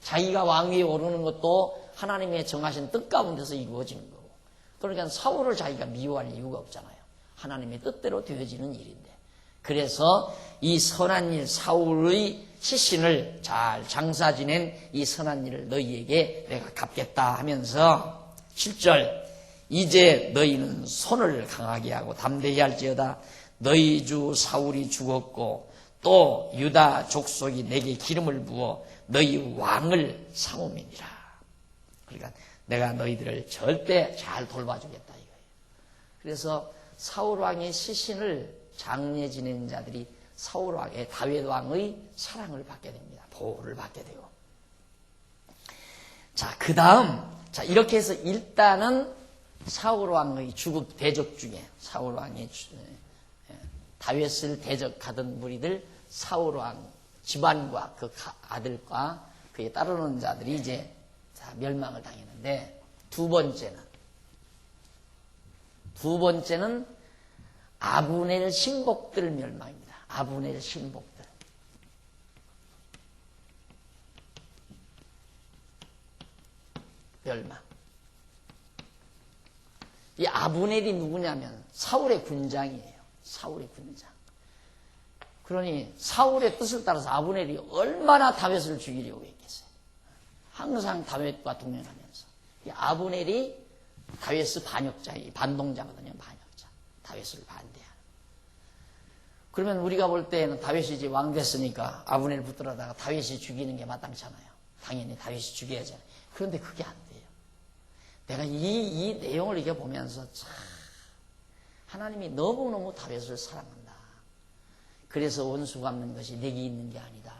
자기가 왕위에 오르는 것도 하나님의 정하신 뜻 가운데서 이루어지는 거고. 그러니까 사울을 자기가 미워할 이유가 없잖아요. 하나님의 뜻대로 되어지는 일인데. 그래서 이 선한 일, 사울의 시신을 잘 장사 지낸 이 선한 일을 너희에게 내가 갚겠다 하면서 7절 이제 너희는 손을 강하게 하고 담대히 할지어다 너희 주 사울이 죽었고 또 유다 족속이 내게 기름을 부어 너희 왕을 삼음이니라. 그러니까 내가 너희들을 절대 잘 돌봐주겠다 이거예요. 그래서 사울 왕의 시신을 장례 지낸 자들이 사울 왕의 다윗 왕의 사랑을 받게 됩니다. 보호를 받게 되고. 자, 그 다음, 자, 이렇게 해서 일단은 사울 왕의 주급 대적 중에 사울 왕이 다윗을 대적하던 무리들 사울 왕 집안과 그 아들과 그에 따르는 자들이 이제 멸망을 당했는데 두 번째는 아브넬 신복들 멸망입니다. 아브넬 신복들. 멸망. 이 아브넬이 누구냐면 사울의 군장이에요. 사울의 군장. 그러니 사울의 뜻을 따라서 아브넬이 얼마나 다윗을 죽이려고 했겠어요. 항상 다윗과 동행하면서. 이 아브넬이 다윗의 반동자거든요. 반역자. 다윗을 반대하는. 그러면 우리가 볼 때는 다윗이 이제 왕 됐으니까 아브넬 붙들어다가 다윗이 죽이는 게 마땅찮아요. 당연히 다윗이 죽여야잖아요. 그런데 그게 안 돼요. 내가 이 내용을 이렇게 보면서 참 하나님이 너무너무 다윗을 사랑한다. 그래서 원수 갚는 것이 내게 있는 게 아니다.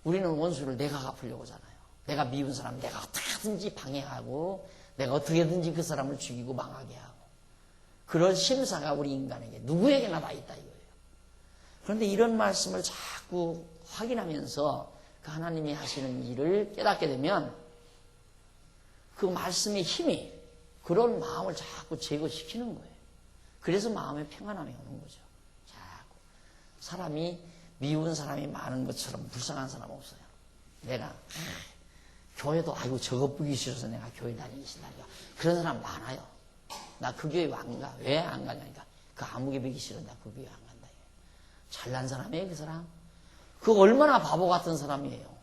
우리는 원수를 내가 갚으려고 하잖아요. 내가 미운 사람 내가 어떻게든지 방해하고 내가 어떻게든지 그 사람을 죽이고 망하게 하고 그런 심사가 우리 인간에게 누구에게나 다 있다 이거예요. 그런데 이런 말씀을 자꾸 확인하면서 그 하나님이 하시는 일을 깨닫게 되면 그 말씀의 힘이 그런 마음을 자꾸 제거시키는 거예요. 그래서 마음에 평안함이 오는 거죠. 자꾸 사람이 미운 사람이 많은 것처럼 불쌍한 사람 없어요. 내가 교회도 아이고 저거 보기 싫어서 내가 교회 다니기 싫다니까 그런 사람 많아요. 나 그 교회 안 가. 왜 안 가냐니까 그 아무개 보기 싫어. 나 그 교회 안 간다. 잘난 사람이에요 그 사람. 그 얼마나 바보 같은 사람이에요.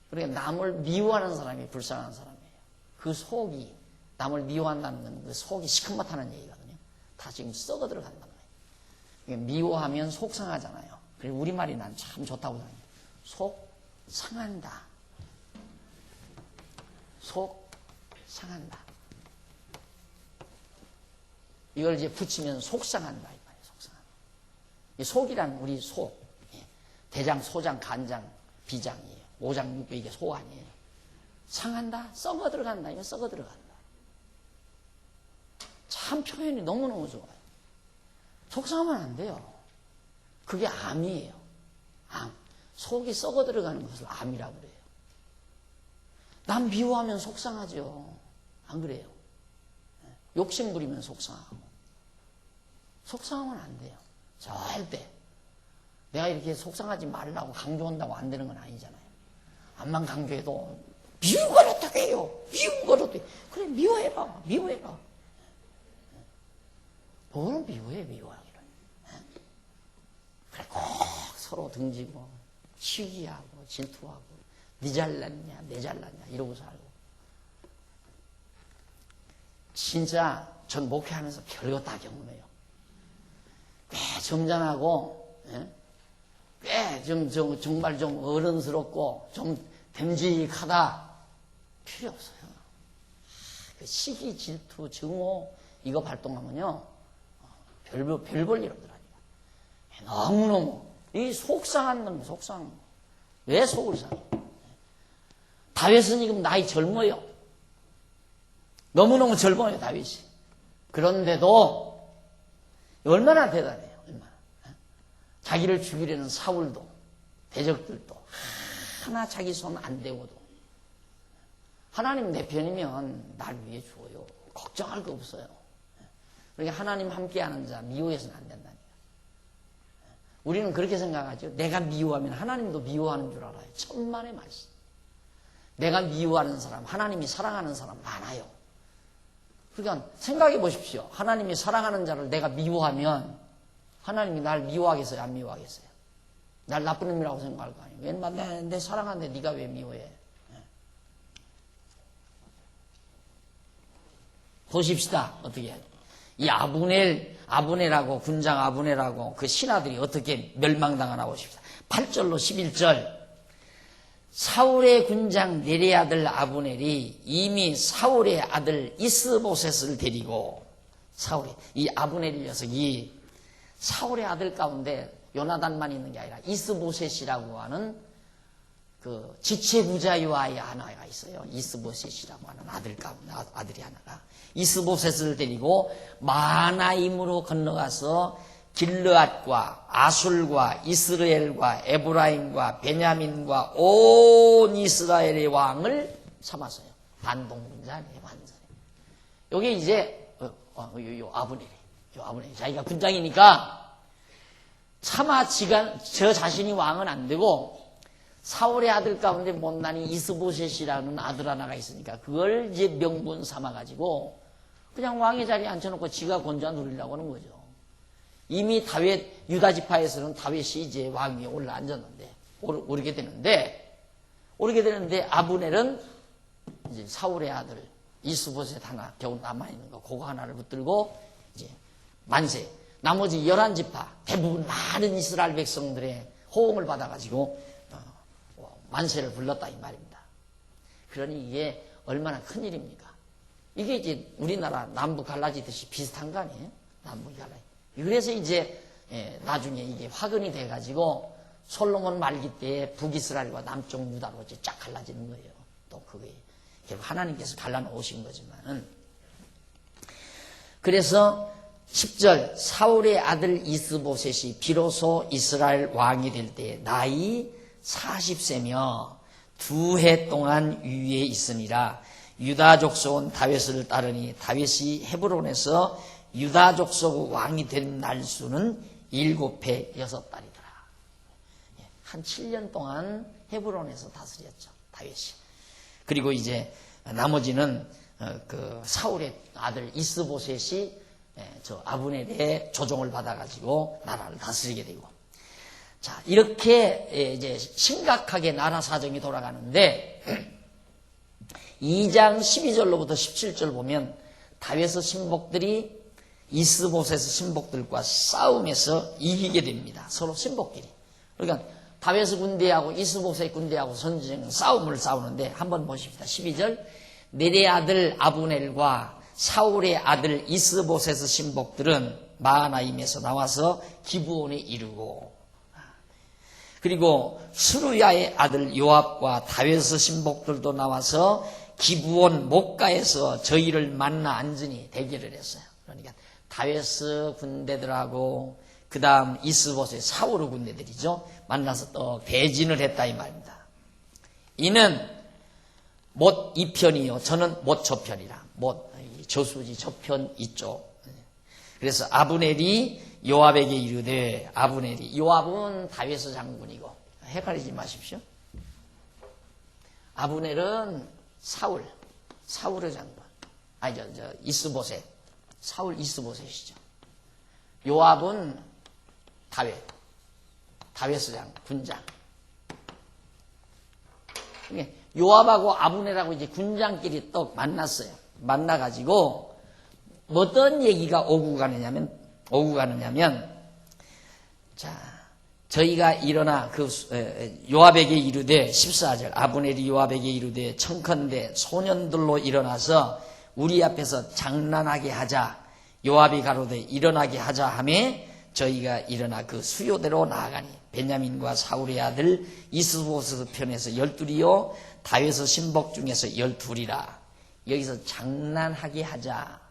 그러니까 남을 미워하는 사람이 불쌍한 사람이에요. 그 속이 남을 미워한다는 건 그 속이 시커멓다는 얘기거든요. 다 지금 썩어 들어간단 말이에요. 미워하면 속 상하잖아요. 그리고 우리말이 난 참 좋다고 생각해요. 속 상한다. 속 상한다. 이걸 이제 붙이면 속상한다. 이 말이에요. 속상한다. 이 속이란 우리 속. 대장, 소장, 간장, 비장이에요. 오장, 육부 이게 소 아니에요. 상한다? 썩어 들어간다. 이거 썩어 들어간다. 참 표현이 너무너무 좋아요. 속상하면 안 돼요. 그게 암이에요. 암. 속이 썩어 들어가는 것을 암이라고 그래요. 남 미워하면 속상하죠. 안 그래요? 욕심 부리면 속상하고. 속상하면 안 돼요. 절대. 내가 이렇게 속상하지 말라고 강조한다고 안 되는 건 아니잖아요. 암만 강조해도 미운 걸 어떻게 해요? 미운 걸 어떻게 해요? 그래 미워해라. 미워해라. 뭐는 미워해 미워하기를. 그래 꼭 서로 등지고 시기하고 질투하고 네 잘났냐 내 잘났냐 이러고 살고. 진짜 전 목회하면서 별거 다 경험해요. 꽤 점잖하고 꽤 정말 좀 어른스럽고 좀 됨직하다 필요 없어요. 그 시기, 질투, 증오 이거 발동하면요 별 볼 일 없더라니까. 너무너무 이 속상한 놈 속상한 놈. 왜 속을 상해? 다윗은 지금 나이 젊어요. 너무너무 젊어요 다윗이. 그런데도 얼마나 대단해요. 얼마나. 자기를 죽이려는 사울도 대적들도 하나 자기 손 안 대고도 하나님 내 편이면 날 위해 주어요. 걱정할 거 없어요. 그러니까 하나님 함께하는 자 미워해서는 안 된다니까. 우리는 그렇게 생각하죠. 내가 미워하면 하나님도 미워하는 줄 알아요. 천만의 말씀. 내가 미워하는 사람 하나님이 사랑하는 사람 많아요. 그러니까 생각해 보십시오. 하나님이 사랑하는 자를 내가 미워하면 하나님이 날 미워하겠어요? 안 미워하겠어요? 날 나쁜 놈이라고 생각할 거 아니에요. 내 사랑하는데 네가 왜 미워해? 보십시다. 어떻게 이 아브넬하고 군장 아브넬하고 그 신하들이 어떻게 멸망당하나 보십시다. 8절로 11절. 사울의 군장 네리의 아들 아브넬이 이미 사울의 아들 이스보셋을 데리고 이 아브넬 녀석이 사울의 아들 가운데 요나단만 있는 게 아니라 이스보셋이라고 하는 그 지체부자 요아의 하나가 있어요. 이스보셋이라고 하는 아들이 하나가. 이스보셋을 데리고 마하나임으로 건너가서 길르앗과 아술과 이스라엘과 에브라임과 베냐민과 온 이스라엘의 왕을 삼았어요. 반동군자네, 완전히. 여기 이제 요 아브넬이 자기가 군장이니까 차마 저 자신이 왕은 안 되고 사울의 아들 가운데 못난이 이스보셋이라는 아들 하나가 있으니까 그걸 이제 명분 삼아가지고 그냥 왕의 자리에 앉혀놓고 지가 권좌 누리려고 하는 거죠. 이미 유다 지파에서는 다윗이 이제 왕 위에 올라앉았는데, 오르게 되는데, 아브넬은 이제 사울의 아들, 이스보셋 하나 겨우 남아있는 거, 그거 하나를 붙들고, 이제 만세. 나머지 11지파, 대부분 많은 이스라엘 백성들의 호응을 받아가지고, 만세를 불렀다, 이 말입니다. 그러니 이게 얼마나 큰 일입니까? 이게 이제 우리나라 남북 갈라지듯이 비슷한 거 아니에요? 남북이 갈라지. 그래서 이제 나중에 이게 화근이 돼가지고 솔로몬 말기 때에 북이스라엘과 남쪽 유다로 이제 쫙 갈라지는 거예요. 또 그게 결국 하나님께서 갈라놓으신 거지만은. 그래서 10절 사울의 아들 이스보셋이 비로소 이스라엘 왕이 될 때 나이 40세며 2해 동안 위에 있으니라. 유다 족속은 다윗을 따르니 다윗이 헤브론에서 유다 족속 왕이 된 날수는 7해 6달이더라. 한 7년 동안 헤브론에서 다스렸죠, 다윗이. 그리고 이제 나머지는 그 사울의 아들 이스보셋이 저 아브넬의 조종을 받아가지고 나라를 다스리게 되고. 자, 이렇게 이제 심각하게 나라 사정이 돌아가는데 2장 12절로부터 17절 보면 다윗의 신복들이 이스보셋의 신복들과 싸움에서 이기게 됩니다. 서로 신복끼리. 그러니까 다윗의 군대하고 이스보셋의 군대하고 싸움을 싸우는데 한번 보십시다. 12절. 네리의 아들 아브넬과 사울의 아들 이스보셋의 신복들은 마하나임에서 나와서 기브온에 이르고, 그리고 수루야의 아들 요압과 다윗의 신복들도 나와서 기브온 목가에서 저희를 만나 앉으니 대결을 했어요. 그러니까 다윗의 군대들하고 그 다음 이스보셋 사울의 군대들이죠. 만나서 또 대진을 했다 이 말입니다. 이는 못 이편이요 저는 못 저편이라. 못 저수지 저편 이쪽. 그래서 아브넬이 요압에게 이르되, 요압은 다윗의 장군이고 헷갈리지 마십시오. 아브넬은 사울의 장군. 이스보셋. 사울 이스보셋이죠. 요압은 다윗의 군장. 요압하고 아브넬하고 이제 군장끼리 또 만났어요. 만나가지고 어떤 얘기가 오고 가느냐면, 자, 저희가 일어나 요압에게 이르되 14절 아브넬이 요압에게 이르되 청컨대 소년들로 일어나서 우리 앞에서 장난하게 하자. 요압이 가로되 일어나게 하자 하매 저희가 일어나 그 수요대로 나아가니 베냐민과 사울의 아들 이스보셋 편에서 12이요 다윗의 신복 중에서 12이라. 여기서 장난하게 하자.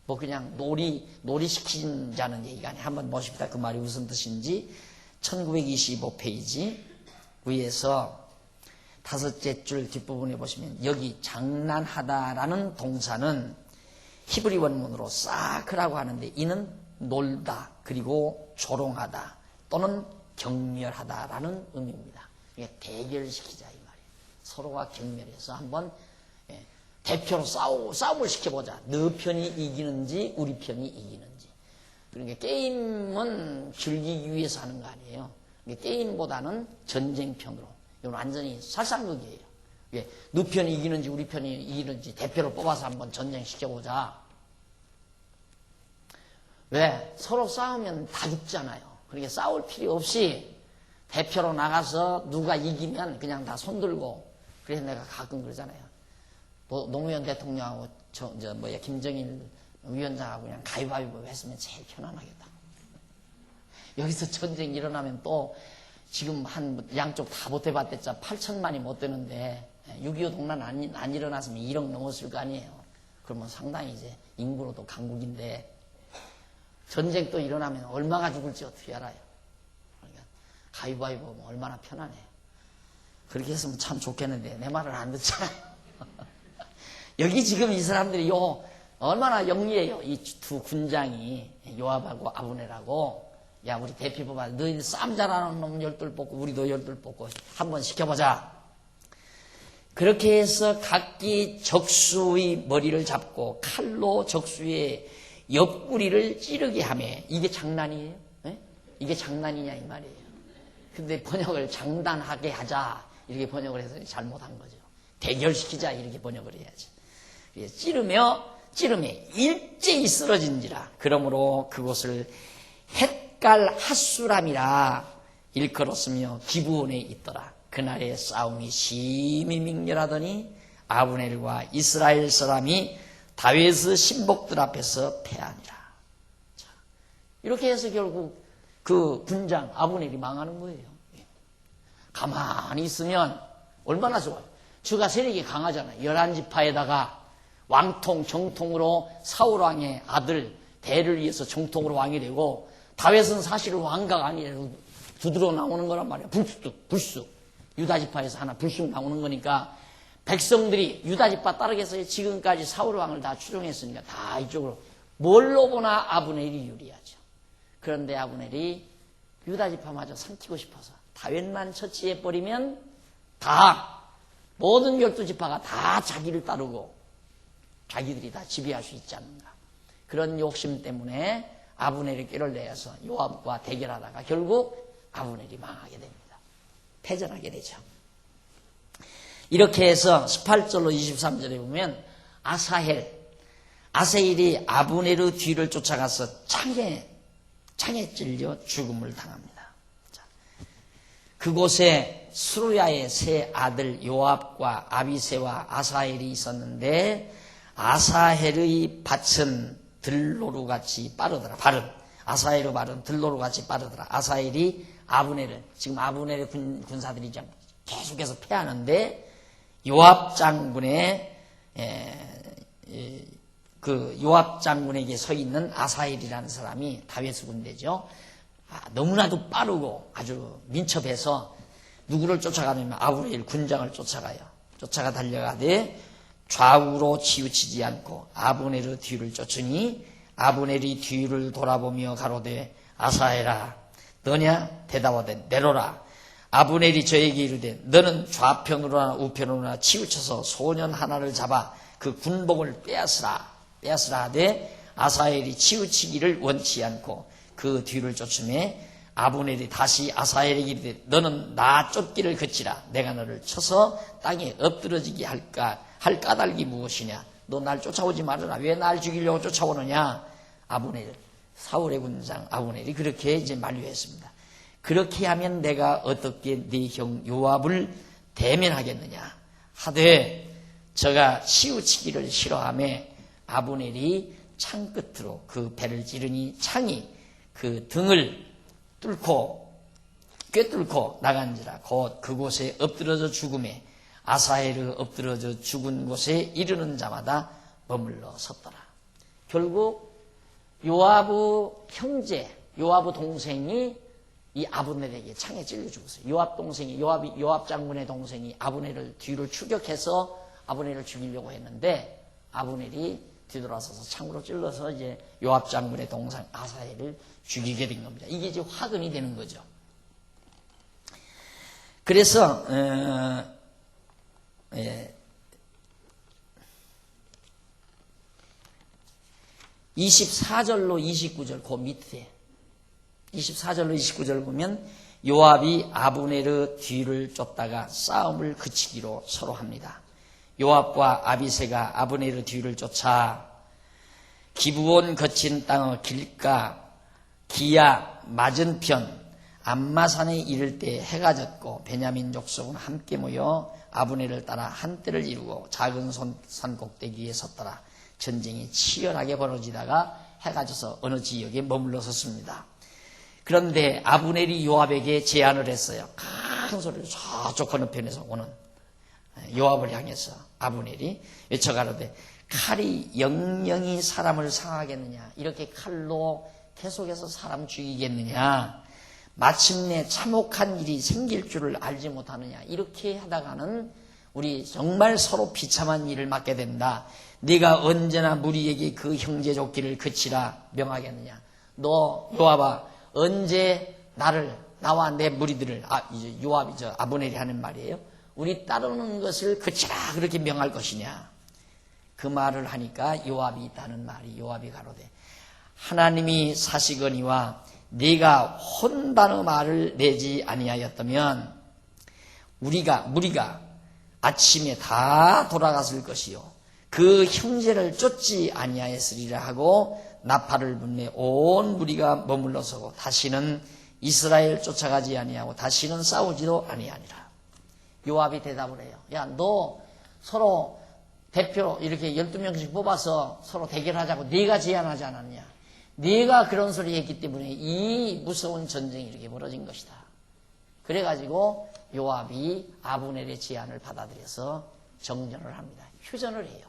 뭐 그냥 놀이 시키자는 얘기가 아니에요. 한번 보십시다. 그 말이 무슨 뜻인지. 1925페이지 위에서 5째 줄 뒷부분에 보시면 여기 장난하다라는 동사는 히브리 원문으로 사크라고 하는데 이는 놀다 그리고 조롱하다 또는 경멸하다라는 의미입니다. 이게 대결시키자 이 말이에요. 서로가 경멸해서 한번 대표로 싸움을 시켜보자. 너 편이 이기는지 우리 편이 이기는지. 그러니까 게임은 즐기기 위해서 하는 거 아니에요. 게임보다는 전쟁편으로. 이건 완전히 살상극이에요. 누 편이 이기는지 우리 편이 이기는지 대표로 뽑아서 한번 전쟁시켜보자. 왜? 서로 싸우면 다 죽잖아요. 그러니까 싸울 필요 없이 대표로 나가서 누가 이기면 그냥 다 손들고. 그래서 내가 가끔 그러잖아요. 노무현 대통령하고 김정일 위원장하고 그냥 가위바위보 했으면 제일 편안하겠다. 여기서 전쟁 일어나면 또 지금 한 양쪽 다 못 해봤댔자 8천만이 못 되는데 6.25 동란 안 일어났으면 1억 넘었을 거 아니에요. 그러면 상당히 이제 인구로도 강국인데 전쟁 또 일어나면 얼마가 죽을지 어떻게 알아요. 그러니까 가위바위보 얼마나 편하네요. 그렇게 했으면 참 좋겠는데 내 말을 안 듣잖아요. 여기 지금 이 사람들이 얼마나 영리해요. 이 두 군장이 요압하고 아브넬하고 야 우리 대피 뽑아 너희 싸움 잘하는 놈 12 뽑고 우리도 12 뽑고 한번 시켜보자. 그렇게 해서 각기 적수의 머리를 잡고 칼로 적수의 옆구리를 찌르게 하며 이게 장난이에요? 네? 이게 장난이냐 이 말이에요. 근데 번역을 장단하게 하자 이렇게 번역을 해서 잘못한 거죠. 대결시키자 이렇게 번역을 해야지. 찌르며 일제히 쓰러진지라. 그러므로 그곳을 헷갈 핫수람이라 일컬었으며 기브온에 있더라. 그날의 싸움이 심히 맹렬하더니 아브넬과 이스라엘 사람이 다윗의 신복들 앞에서 패하니라. 자, 이렇게 해서 결국 그 군장 아브넬이 망하는 거예요. 가만히 있으면 얼마나 좋아요. 저가 세력이 강하잖아요. 11지파에다가 왕통 정통으로 사울왕의 아들 대를 위해서 정통으로 왕이 되고 다윗은 사실은 왕가가 아니라 두드러 나오는 거란 말이에요. 불쑥 유다지파에서 하나 불쑥 나오는 거니까 백성들이 유다지파 따르겠어요. 지금까지 사울왕을 다 추종했으니까 다 이쪽으로 뭘로 보나 아브넬이 유리하죠. 그런데 아브넬이 유다지파마저 삼키고 싶어서 다윗만 처치해버리면 다 모든 12지파가 다 자기를 따르고 자기들이 다 지배할 수 있지 않는가. 그런 욕심 때문에 아브넬이 꾀를 내서 요압과 대결하다가 결국 아브넬이 망하게 됩니다. 패전하게 되죠. 이렇게 해서 18절로 23절에 보면 아사헬이 아브넬의 뒤를 쫓아가서 창에 찔려 죽음을 당합니다. 자, 그곳에 스루야의 세 아들 요압과 아비새와 아사헬이 있었는데 아사헬의 밭은 들노루같이 빠르더라. 아사헬의 발은 들노루같이 빠르더라. 아사헬이 아브넬을 지금 아브넬의 군사들이 계속해서 패하는데 요압 장군의 그 요압 장군에게 서 있는 아사헬이라는 사람이 다윗의 군대죠. 너무나도 빠르고 아주 민첩해서 누구를 쫓아가냐면 아브넬 군장을 쫓아가요. 쫓아가 달려가되 좌우로 치우치지 않고 아브넬의 뒤를 쫓으니 아브넬이 뒤를 돌아보며 가로되 아사헬아 너냐 대답하되 내로라. 아브넬이 저에게 이르되 너는 좌편으로나 우편으로나 치우쳐서 소년 하나를 잡아 그 군복을 빼앗으라 하되 아사헬이 치우치기를 원치 않고 그 뒤를 쫓음에 아브넬이 다시 아사헬에게 이르되 너는 나 쫓기를 그치라. 내가 너를 쳐서 땅에 엎드러지게 할 까닭이 무엇이냐. 너 날 쫓아오지 말아라. 왜 날 죽이려고 쫓아오느냐. 사울의 군장 아브넬이 그렇게 이제 만류했습니다. 그렇게 하면 내가 어떻게 네 형 요압을 대면하겠느냐 하되 저가 치우치기를 싫어하며 아브넬이 창 끝으로 그 배를 찌르니 창이 그 등을 꿰뚫고 나간지라. 곧 그곳에 엎드러져 죽음에 아사헬의 엎드러져 죽은 곳에 이르는 자마다 머물러 섰더라. 결국 요압의 형제, 요압의 동생이 이 아브넬에게 창에 찔려 죽었어요. 요압 장군의 동생이 아브넬을 뒤를 추격해서 아브넬을 죽이려고 했는데 아브넬이 뒤돌아서서 창으로 찔러서 이제 요압 장군의 동생 아사헬을 죽이게 된 겁니다. 이게 이제 화근이 되는 거죠. 그래서 24절로 29절 그 밑에 24절로 29절 보면 요압이 아브네르 뒤를 쫓다가 싸움을 그치기로 서로 합니다. 요압과 아비새가 아브네르 뒤를 쫓아 기브온 거친 땅의 길가 기야 맞은편 암마산에 이를 때 해가 졌고 베냐민 족속은 함께 모여 아브네를 따라 한때를 이루고 작은 산 꼭대기에 섰더라. 전쟁이 치열하게 벌어지다가 해가 져서 어느 지역에 머물러 섰습니다. 그런데 아브넬이 요압에게 제안을 했어요. 큰 소리로 저쪽 건너편에서 오는 요압을 향해서 아브넬이 외쳐가로되 칼이 영영이 사람을 상하겠느냐, 이렇게 칼로 계속해서 사람 죽이겠느냐, 마침내 참혹한 일이 생길 줄을 알지 못하느냐, 이렇게 하다가는 우리 정말 서로 비참한 일을 맞게 된다. 네가 언제나 무리에게 그 형제족 길을 그치라 명하겠느냐. 너 요압아, 언제 나와 내 무리들을, 이제 요압이죠, 아브넬이 하는 말이에요, 우리 따르는 것을 그치라 그렇게 명할 것이냐. 그 말을 하니까 요압이 있다는 말이, 요압이 가로되 하나님이 사시거니와 네가 혼단의 말을 내지 아니하였다면 무리가 아침에 다 돌아갔을 것이요 그 형제를 쫓지 아니하였으리라 하고 나팔을 불매 온 무리가 머물러 서고 다시는 이스라엘 쫓아가지 아니하고 다시는 싸우지도 아니하니라. 요압이 대답을 해요. 야, 너 서로 대표 이렇게 12명씩 뽑아서 서로 대결하자고 네가 제안하지 않았냐. 네가 그런 소리 했기 때문에 이 무서운 전쟁이 이렇게 벌어진 것이다. 그래가지고 요압이 아브넬의 제안을 받아들여서 정전을 합니다. 휴전을 해요.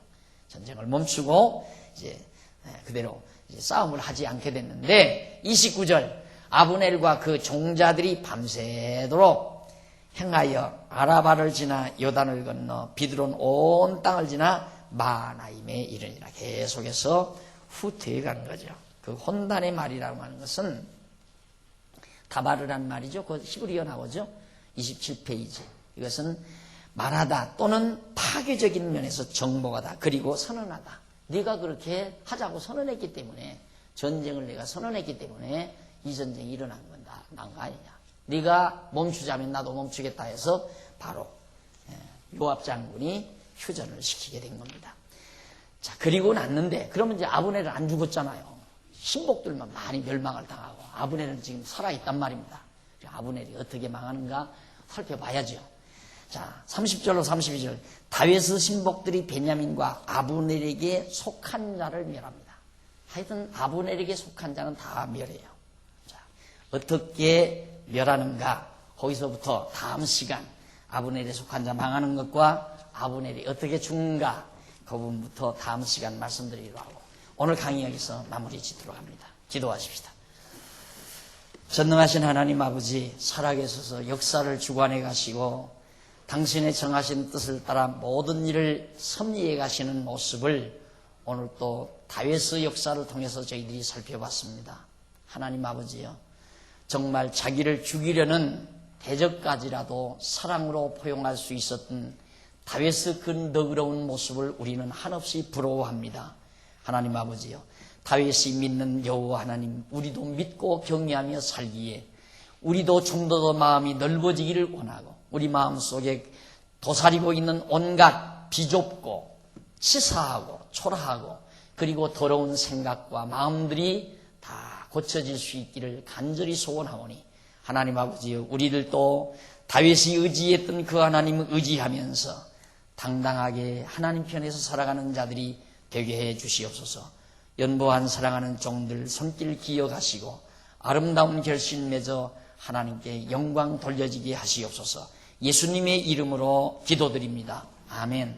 전쟁을 멈추고 이제 그대로 이제 싸움을 하지 않게 됐는데 29절 아브넬과 그 종자들이 밤새도록 행하여 아라바를 지나 요단을 건너 비드론 온 땅을 지나 마하나임에 이르니라. 계속해서 후퇴해 간 거죠. 그 혼단의 말이라고 하는 것은 다바르란 말이죠. 그 히브리어 나오죠. 27페이지. 이것은 말하다 또는 파괴적인 면에서 정복하다 그리고 선언하다. 네가 그렇게 하자고 선언했기 때문에, 전쟁을 내가 선언했기 때문에 이 전쟁이 일어난 건다. 난 거 아니냐. 네가 멈추자면 나도 멈추겠다 해서 바로 요압 장군이 휴전을 시키게 된 겁니다. 자, 그리고 났는데 그러면 이제 아브넬은 안 죽었잖아요. 신복들만 많이 멸망을 당하고 아브넬은 지금 살아있단 말입니다. 아브넬이 어떻게 망하는가 살펴봐야죠. 자, 30절로 32절 다윗의 신복들이 베냐민과 아브넬에게 속한 자를 멸합니다. 하여튼 아브넬에게 속한 자는 다 멸해요. 자, 어떻게 멸하는가, 거기서부터 다음 시간 아브넬에 속한 자 망하는 것과 아브넬이 어떻게 죽는가, 그 부분부터 다음 시간 말씀드리기로 하고 오늘 강의 여기서 마무리 짓도록 합니다. 기도하십시다. 전능하신 하나님 아버지, 살아계셔서 역사를 주관해 가시고 당신의 정하신 뜻을 따라 모든 일을 섭리해 가시는 모습을 오늘 또 다윗의 역사를 통해서 저희들이 살펴봤습니다. 하나님 아버지요, 정말 자기를 죽이려는 대적까지라도 사랑으로 포용할 수 있었던 다윗의 그 너그러운 모습을 우리는 한없이 부러워합니다. 하나님 아버지요, 다윗이 믿는 여호와 하나님, 우리도 믿고 경외하며 살기에 우리도 좀 더 마음이 넓어지기를 원하고, 우리 마음속에 도사리고 있는 온갖 비좁고 치사하고 초라하고 그리고 더러운 생각과 마음들이 다 고쳐질 수 있기를 간절히 소원하오니, 하나님 아버지요, 우리들도 다윗이 의지했던 그 하나님을 의지하면서 당당하게 하나님 편에서 살아가는 자들이 되게 해 주시옵소서. 연보한 사랑하는 종들 손길 기억하시고 아름다운 결실 맺어 하나님께 영광 돌려지게 하시옵소서. 예수님의 이름으로 기도드립니다. 아멘.